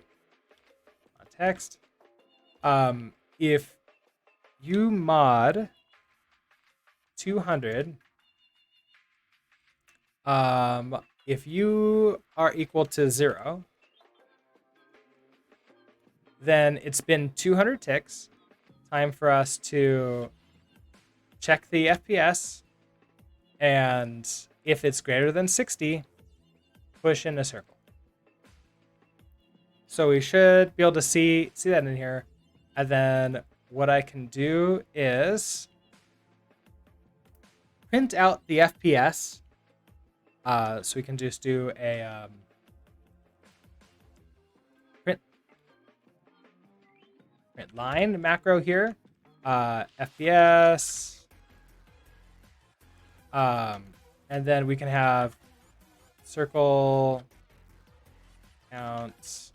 [SPEAKER 1] text, if you mod 200, if you are equal to 0, then it's been 200 ticks. Time for us to check the FPS, and if it's greater than 60, push in a circle. So we should be able to see that in here. And then what I can do is print out the FPS. So we can just do a print line macro here. FPS. And then we can have circle count.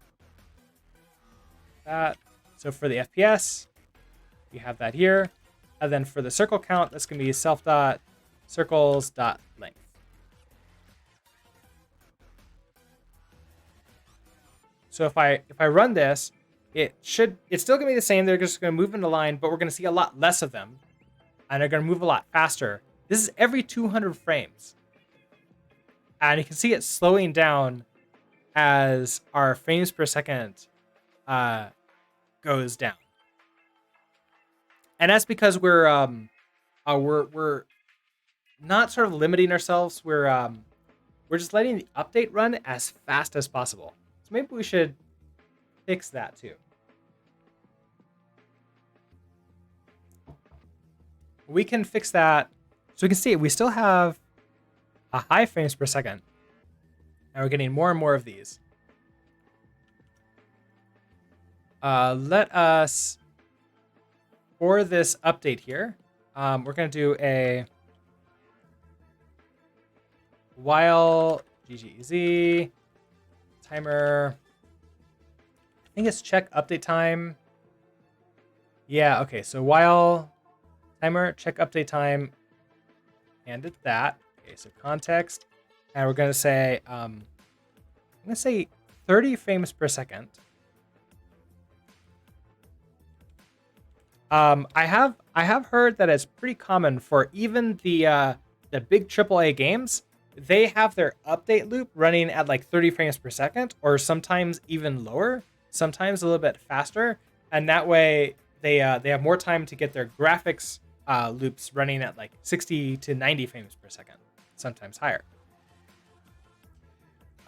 [SPEAKER 1] That. So for the FPS, we have that here. And then for the circle count, that's going to be self.circles.length. So if I run this, it's still going to be the same. They're just going to move in a line, but we're going to see a lot less of them. And they're going to move a lot faster. This is every 200 frames. And you can see it slowing down as our frames per second goes down. And that's because we're not sort of limiting ourselves. We're just letting the update run as fast as possible. So maybe we should fix that too. We can fix that. So we can see we still have a high frames per second, and we're getting more and more of these. Let us, for this update here, we're going to do a while ggz timer. I think it's check update time. Yeah, okay, so while timer, check update time, and it's that. Okay, so context, and we're gonna say, I'm gonna say 30 frames per second. I have heard that it's pretty common for even the big AAA games. They have their update loop running at like 30 frames per second, or sometimes even lower, sometimes a little bit faster, and that way they have more time to get their graphics loops running at like 60 to 90 frames per second, sometimes higher.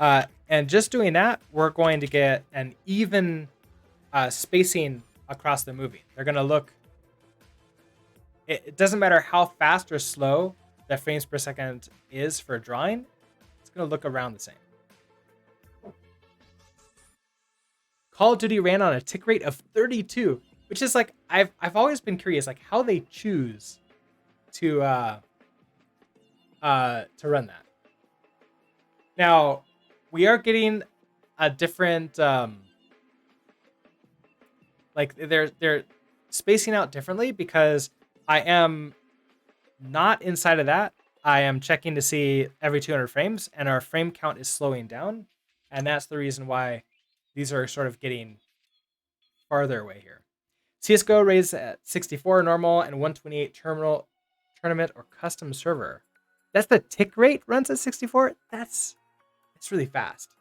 [SPEAKER 1] And just doing that, we're going to get an even spacing across the movie. They're going to look. It doesn't matter how fast or slow the frames per second is for drawing. It's going to look around the same. Call of Duty ran on a tick rate of 32, which is like I've always been curious, like how they choose to run that. Now we are getting a different like they're spacing out differently because I am not inside of that. I am checking to see every 200 frames, and our frame count is slowing down, and that's the reason why these are sort of getting farther away here. CS:GO raised at 64 normal and 128 tournament or custom server. That's the tick rate runs at 64. It's really fast.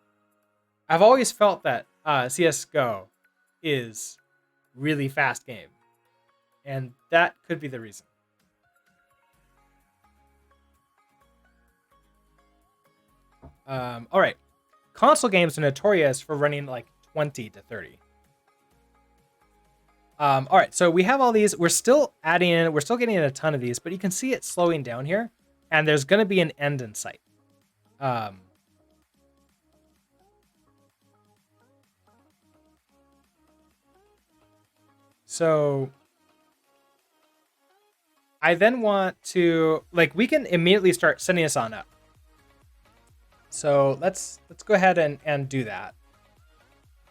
[SPEAKER 1] I've always felt that CS:GO is really fast game, and that could be the reason. All right, console games are notorious for running like 20 to 30. All right, so we have all these. We're still adding in. We're still getting a ton of these, but you can see it slowing down here, and there's going to be an end in sight. So I then want to, like, we can immediately start setting this on up. So let's go ahead and do that.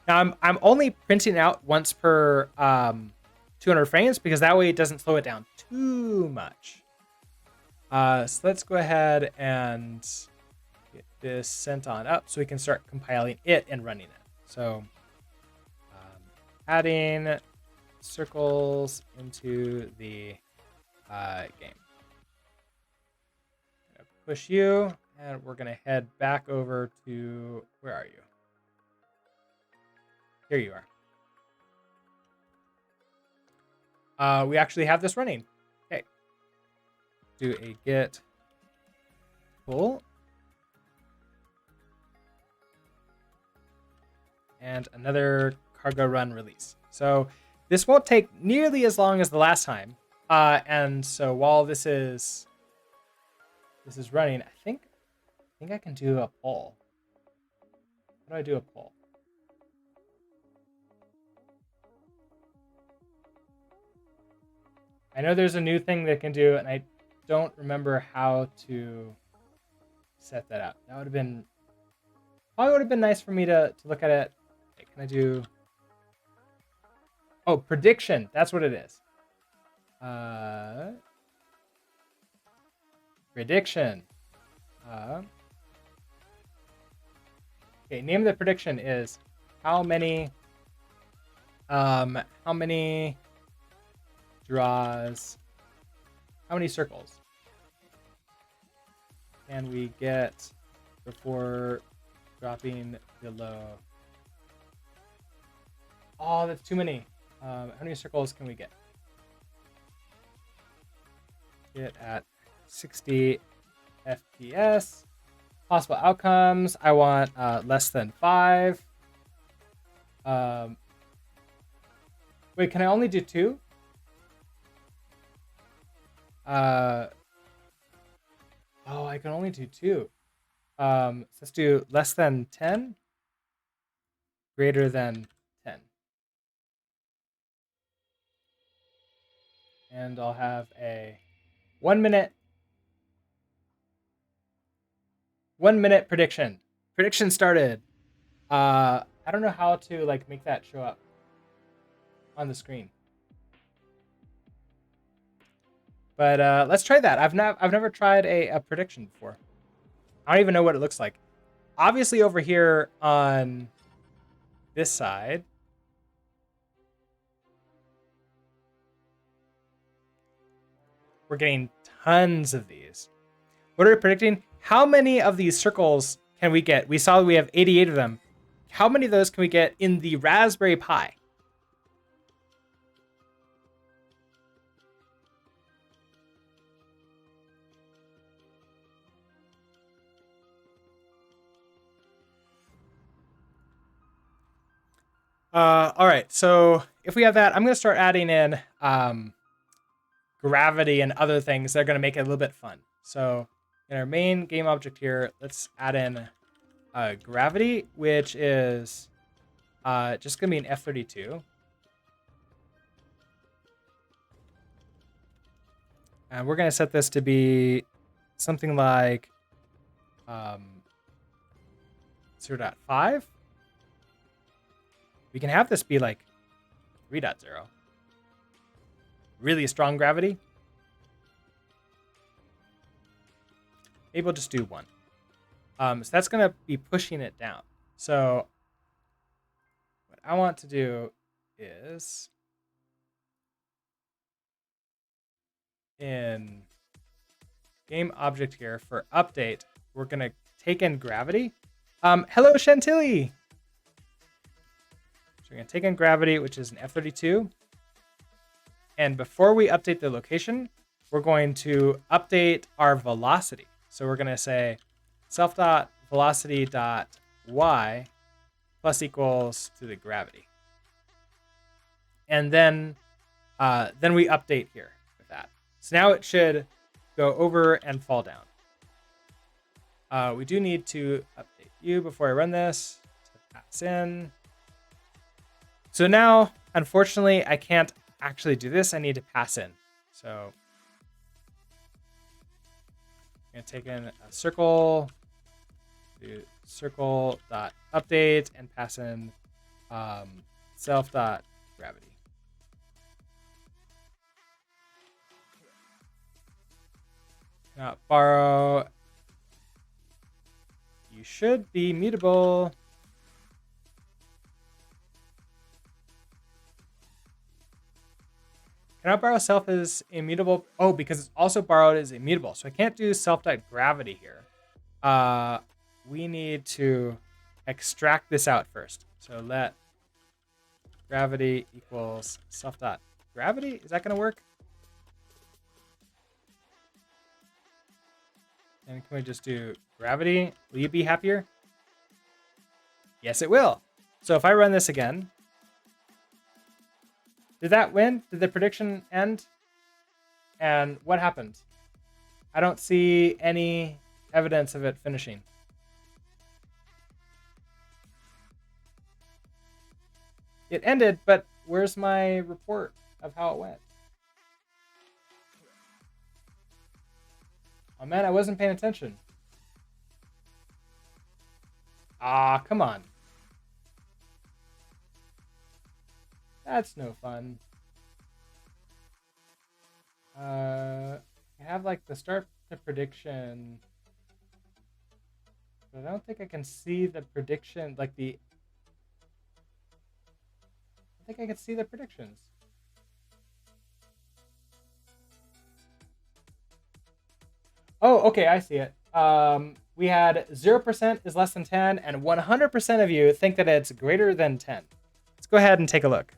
[SPEAKER 1] Now I'm only printing out once per 200 frames because that way it doesn't slow it down too much. So let's go ahead and get this sent on up so we can start compiling it and running it. So adding circles into the game. Push you, and we're gonna head back over to, where are you? Here you are. We actually have this running. Okay. Do a git pull. And another cargo run release. So this won't take nearly as long as the last time. And so while this is running, I think I can do a poll. How do I do a poll? I know there's a new thing that can do, and I don't remember how to set that up. That would have been nice for me to look at it. Okay, can I do? Oh, prediction. That's what it is. Prediction. Okay, name of the prediction is how many draws, how many circles can we get before dropping below. Oh, that's too many. How many circles can we get? Get at 60 FPS. Possible outcomes. I want less than 5. Wait, can I only do 2? Oh, I can only do 2. So let's do less than 10, greater than 10. And I'll have a 1 minute prediction. Prediction started. I don't know how to like make that show up on the screen. But let's try that. I've never tried a prediction before. I don't even know what it looks like. Obviously over here on this side, we're getting tons of these. What are we predicting? How many of these circles can we get? We saw we have 88 of them. How many of those can we get in the Raspberry Pi? All right, so if we have that, I'm going to start adding in gravity and other things that are going to make it a little bit fun. So in our main game object here, let's add in gravity, which is just going to be an F32. And we're going to set this to be something like 0.5. We can have this be like 3.0. Really strong gravity. Maybe we'll just do 1. So that's going to be pushing it down. So what I want to do is in game object here for update, we're going to take in gravity. Hello, Chantilly. So we're going to take in gravity, which is an F32. And before we update the location, we're going to update our velocity. So we're going to say self.velocity.y plus equals to the gravity. And then we update here with that. So now it should go over and fall down. We do need to update you before I run this to pass in. So now, unfortunately, I can't actually do this. I need to pass in. So I'm going to take in a circle, do circle.update, and pass in self.gravity. Not borrow. You should be mutable. Cannot borrow self is immutable. Oh, because it's also borrowed as immutable. So I can't do self.gravity here. We need to extract this out first. So let gravity equals self.gravity. Is that going to work? And can we just do gravity? Will you be happier? Yes, it will. So if I run this again, did that win? Did the prediction end? And what happened? I don't see any evidence of it finishing. It ended, but where's my report of how it went? Oh man, I wasn't paying attention. Ah, come on. That's no fun. I have like the start the prediction, but I don't think I can see the prediction, like I think I can see the predictions. Oh, okay, I see it. we had 0% is less than 10, and 100% of you think that it's greater than 10. Let's go ahead and take a look.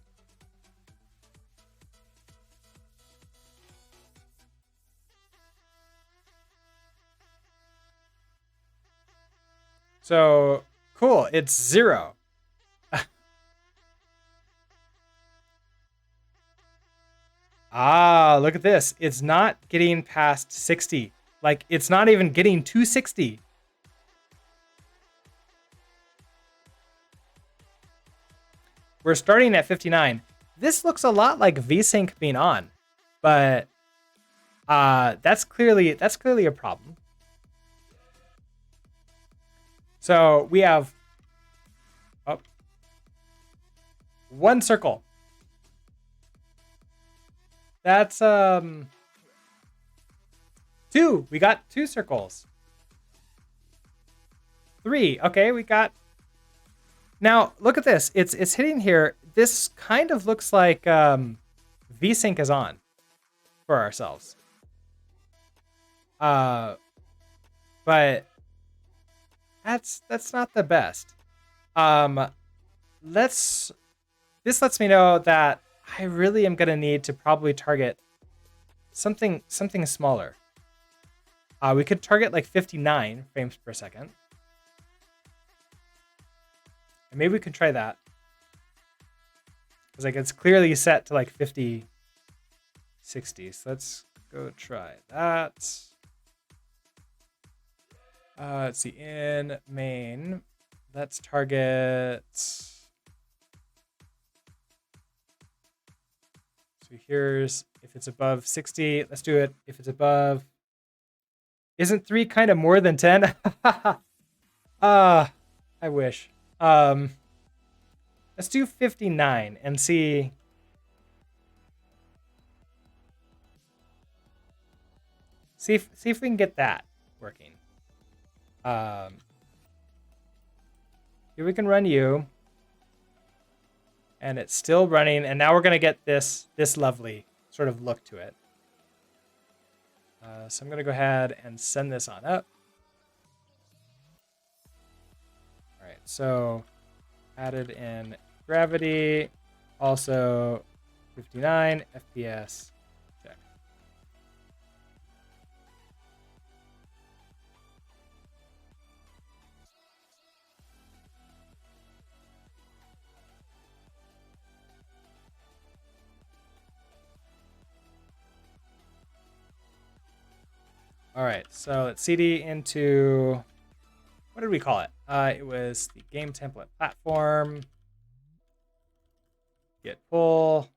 [SPEAKER 1] So, cool, it's 0. Ah, look at this. It's not getting past 60. Like, it's not even getting to 60. We're starting at 59. This looks a lot like VSync being on, but that's clearly a problem. So we have one circle. That's 2. We got 2 circles. 3. Okay, we got. Now look at this. It's hitting here. This kind of looks like VSync is on for ourselves. But that's not the best. This lets me know that I really am gonna need to probably target something smaller. We could target like 59 frames per second. And maybe we could try that. Because like it's clearly set to like 50, 60. So let's go try that. Let's see, in main, let's target. So here's, if it's above 60, let's do it. If it's above, isn't 3 kind of more than 10? I wish. Let's do 59 and see. See if we can get that working. Here we can run you. And it's still running, and now we're gonna get this lovely sort of look to it. So I'm gonna go ahead and send this on up. All right, so added in gravity, also 59 FPS. Check. All right, so let's CD into, what did we call it? It was the game template platform. Git pull.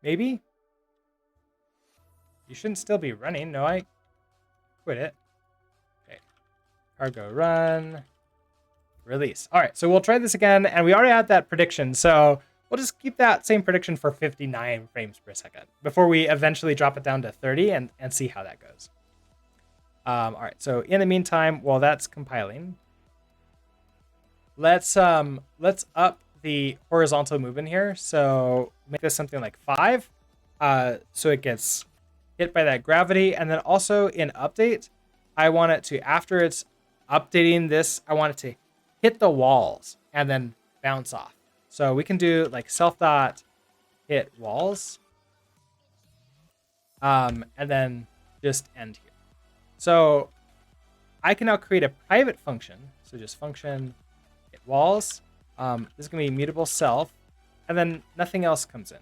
[SPEAKER 1] Maybe? You shouldn't still be running. No, I quit it. Okay. Cargo run. Release. All right, so we'll try this again, and we already had that prediction, so we'll just keep that same prediction for 59 frames per second before we eventually drop it down to 30 and see how that goes. All right, so in the meantime, while that's compiling, let's up the horizontal movement here. So make this something like 5, so it gets hit by that gravity, and then also in update, I want it to, after it's updating this, I want it to hit the walls and then bounce off. So we can do like self dot hit walls, and then just end here. So I can now create a private function. So just function hit walls. This is gonna be mutable self, and then nothing else comes in.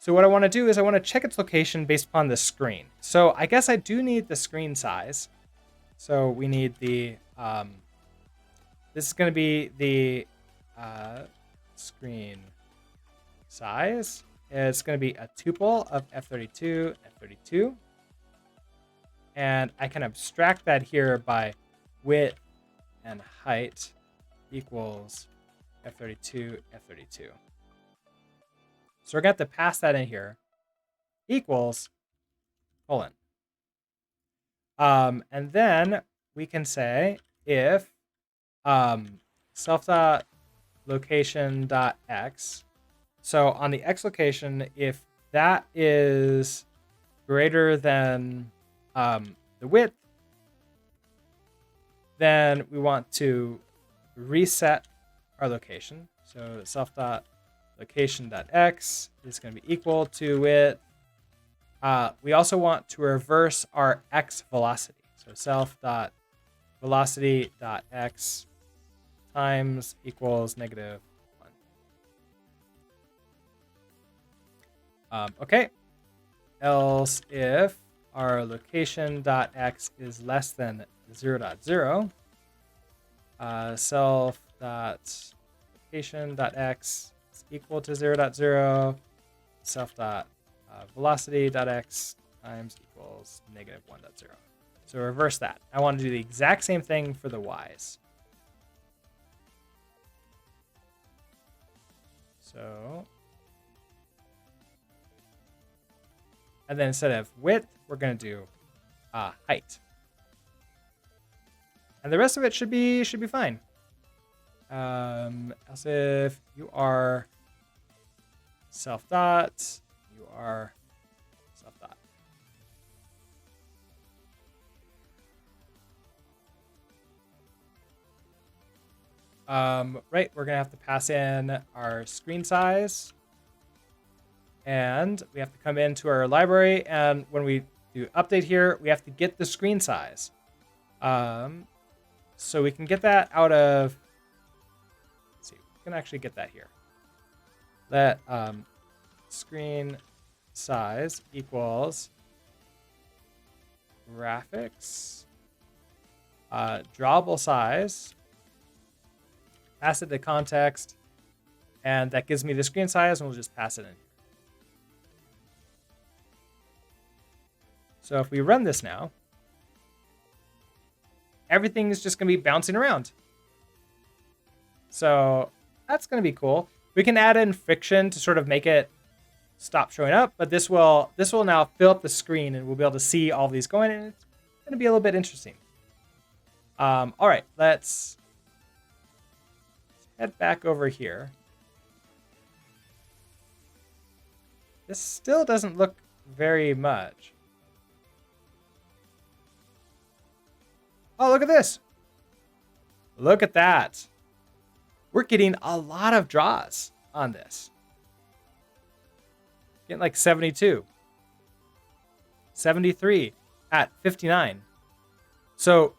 [SPEAKER 1] So what I want to do is I want to check its location based upon the screen. So I guess I do need the screen size. So we need the, this is going to be the screen size. It's going to be a tuple of F32, F32. And I can abstract that here by width and height equals F32, F32. So we're going to have to pass that in here. Equals colon. And then we can say if self.location.x. So on the x location, if that is greater than the width, then we want to reset our location. So self.location.x is going to be equal to width. We also want to reverse our x velocity. So self.velocity.x times equals -1. Okay. Else if our location.x is less than 0.0, self.location.x is equal to 0.0, self.velocity.x times equals -1.0. So reverse that. I want to do the exact same thing for the y's. So, and then instead of width, we're going to do height. And the rest of it should be fine. Else if you are self dot, you are self dot. Right, we're gonna have to pass in our screen size, and we have to come into our library, and when we do update here, we have to get the screen size. So we can get that out of, let's see, we can actually get that here. Let screen size equals graphics drawable size, pass it to context, and that gives me the screen size, and we'll just pass it in. So if we run this now, everything is just going to be bouncing around. So that's going to be cool. We can add in friction to sort of make it stop showing up, but this will now fill up the screen, and we'll be able to see all these going, and it's going to be a little bit interesting. All right, let's head back over here. This still doesn't look very much. Oh, look at this. Look at that. We're getting a lot of draws on this. Getting like 72. 73 at 59. So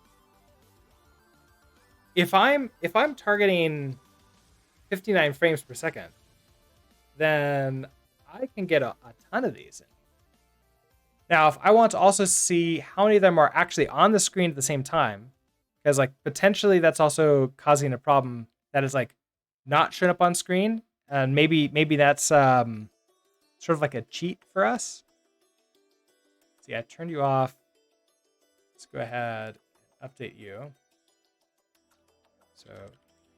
[SPEAKER 1] if I'm targeting 59 frames per second, then I can get a ton of these in. Now, if I want to also see how many of them are actually on the screen at the same time, because like potentially that's also causing a problem that is like not showing up on screen, and maybe that's sort of like a cheat for us. See, I turned you off. Let's go ahead and update you. So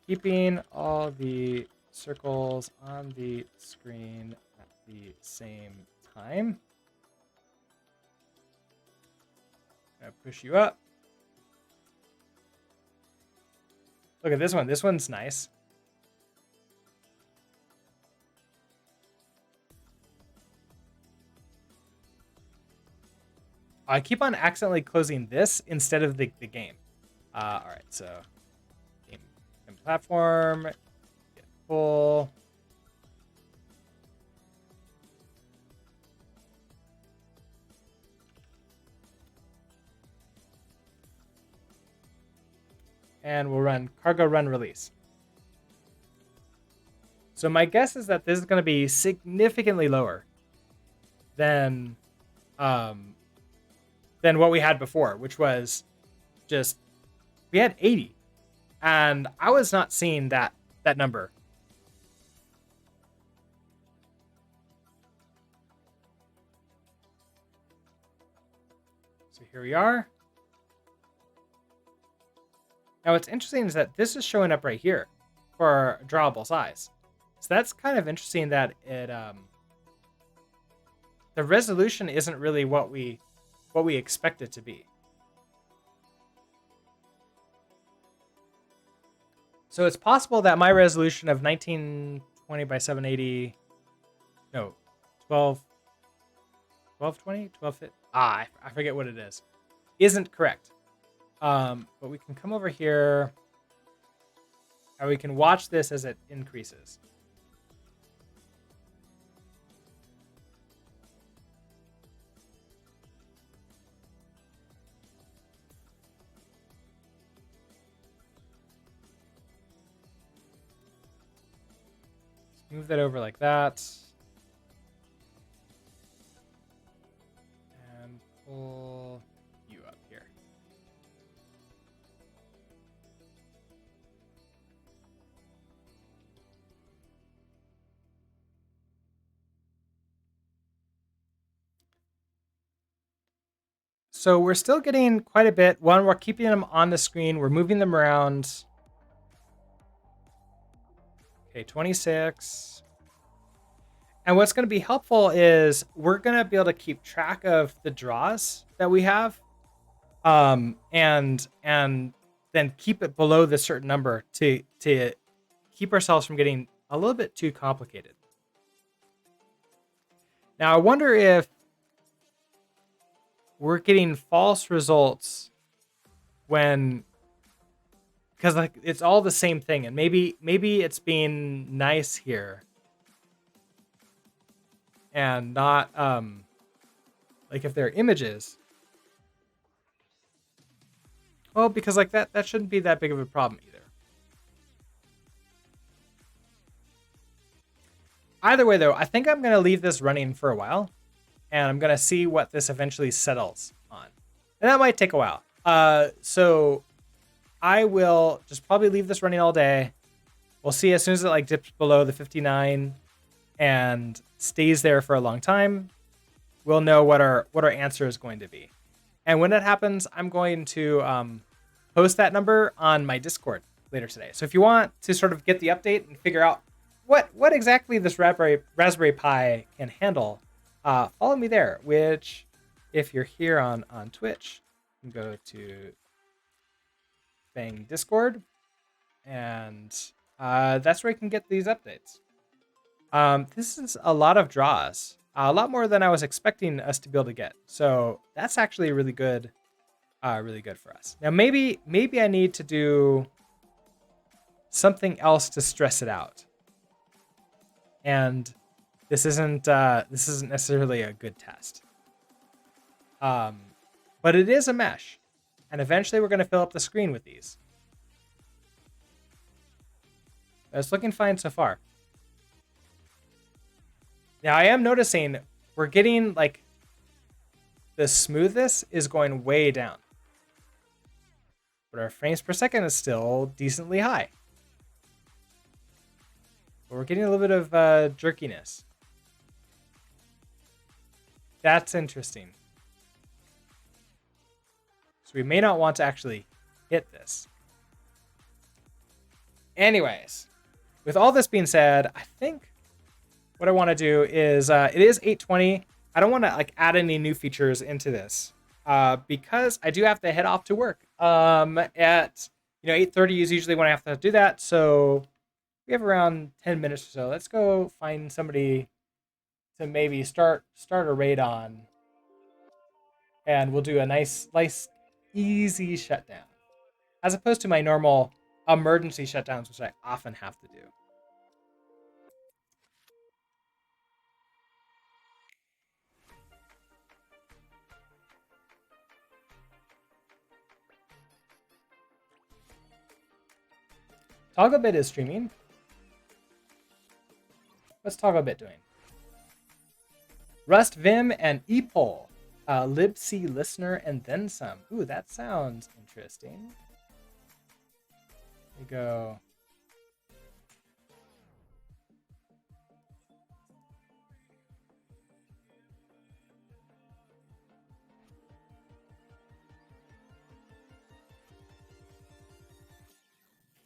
[SPEAKER 1] keeping all the circles on the screen at the same time. Gonna push you up. Look at this one. This one's nice. I keep on accidentally closing this instead of the game. All right, so game and platform, get full. And we'll run cargo run release. So my guess is that this is going to be significantly lower than what we had before, which was just, we had 80, and I was not seeing that number. So here we are. Now what's interesting is that this is showing up right here for drawable size. So that's kind of interesting that it the resolution isn't really what we expect it to be. So it's possible that my resolution of 1920 by 780, no, 12, 1220, 1250, I forget what it is, isn't correct. But we can come over here and we can watch this as it increases. Move that over like that. And pull you up here. So we're still getting quite a bit. One, we're keeping them on the screen. We're moving them around. Okay, 26. And what's going to be helpful is we're going to be able to keep track of the draws that we have, and then keep it below the certain number to keep ourselves from getting a little bit too complicated. Now, I wonder if we're getting false results when, because like it's all the same thing, and maybe it's being nice here and not like if they're images. Well, because like that shouldn't be that big of a problem either. Either way, though, I think I'm going to leave this running for a while, and I'm going to see what this eventually settles on. And that might take a while. So I will just probably leave this running all day. We'll see as soon as it like dips below the 59 and stays there for a long time, we'll know what our answer is going to be. And when that happens, I'm going to post that number on my Discord later today. So if you want to sort of get the update and figure out what exactly this Raspberry Pi can handle, follow me there. Which, if you're here on Twitch, you can go to Fang Discord, and that's where you can get these updates. This is a lot of draws, a lot more than I was expecting us to be able to get. So that's actually really good for us. Now maybe I need to do something else to stress it out. And this isn't necessarily a good test. But it is a mesh, and eventually we're going to fill up the screen with these. It's looking fine so far. Now I am noticing we're getting like the smoothness is going way down, but our frames per second is still decently high. But we're getting a little bit of jerkiness. That's interesting. So we may not want to actually hit this. Anyways, with all this being said, I think what I want to do is it is 8:20. I don't want to like add any new features into this because I do have to head off to work at 8:30 is usually when I have to do that. So we have around 10 minutes or so. Let's go find somebody to maybe start a raid on, and we'll do a nice easy shutdown as opposed to my normal emergency shutdowns, which I often have to do. ToggleBit is streaming. What's ToggleBit doing? Rust, Vim, and ePol. libc listener, and then some. Ooh, that sounds interesting. There you go.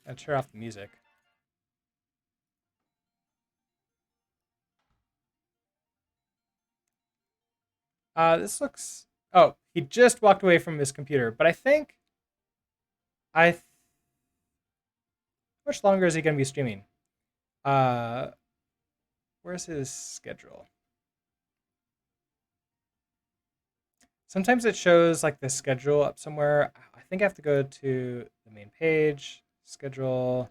[SPEAKER 1] I'll turn off the music. This looks... Oh, he just walked away from his computer, but I think... much longer is he going to be streaming? Uh, where's his schedule? Sometimes it shows like the schedule up somewhere. I think I have to go to the main page, schedule.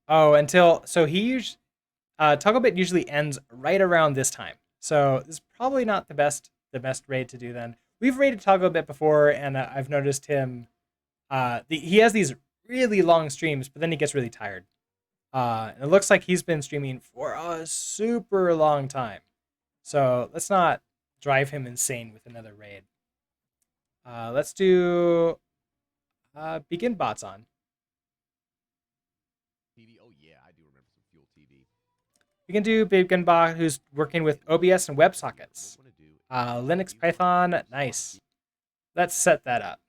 [SPEAKER 1] Oh, until so he usually Toggle Bit usually ends right around this time. So this is probably not the best raid to do then. We've raided Toggle Bit before, and I've noticed him. He has these really long streams, but then he gets really tired. And it looks like he's been streaming for a super long time. So let's not drive him insane with another raid. Let's do begin bots on.
[SPEAKER 2] TV. Oh yeah, I do remember some Fuel TV.
[SPEAKER 1] We can do begin bot who's working with OBS and WebSockets. Linux Python, nice. Let's set that up.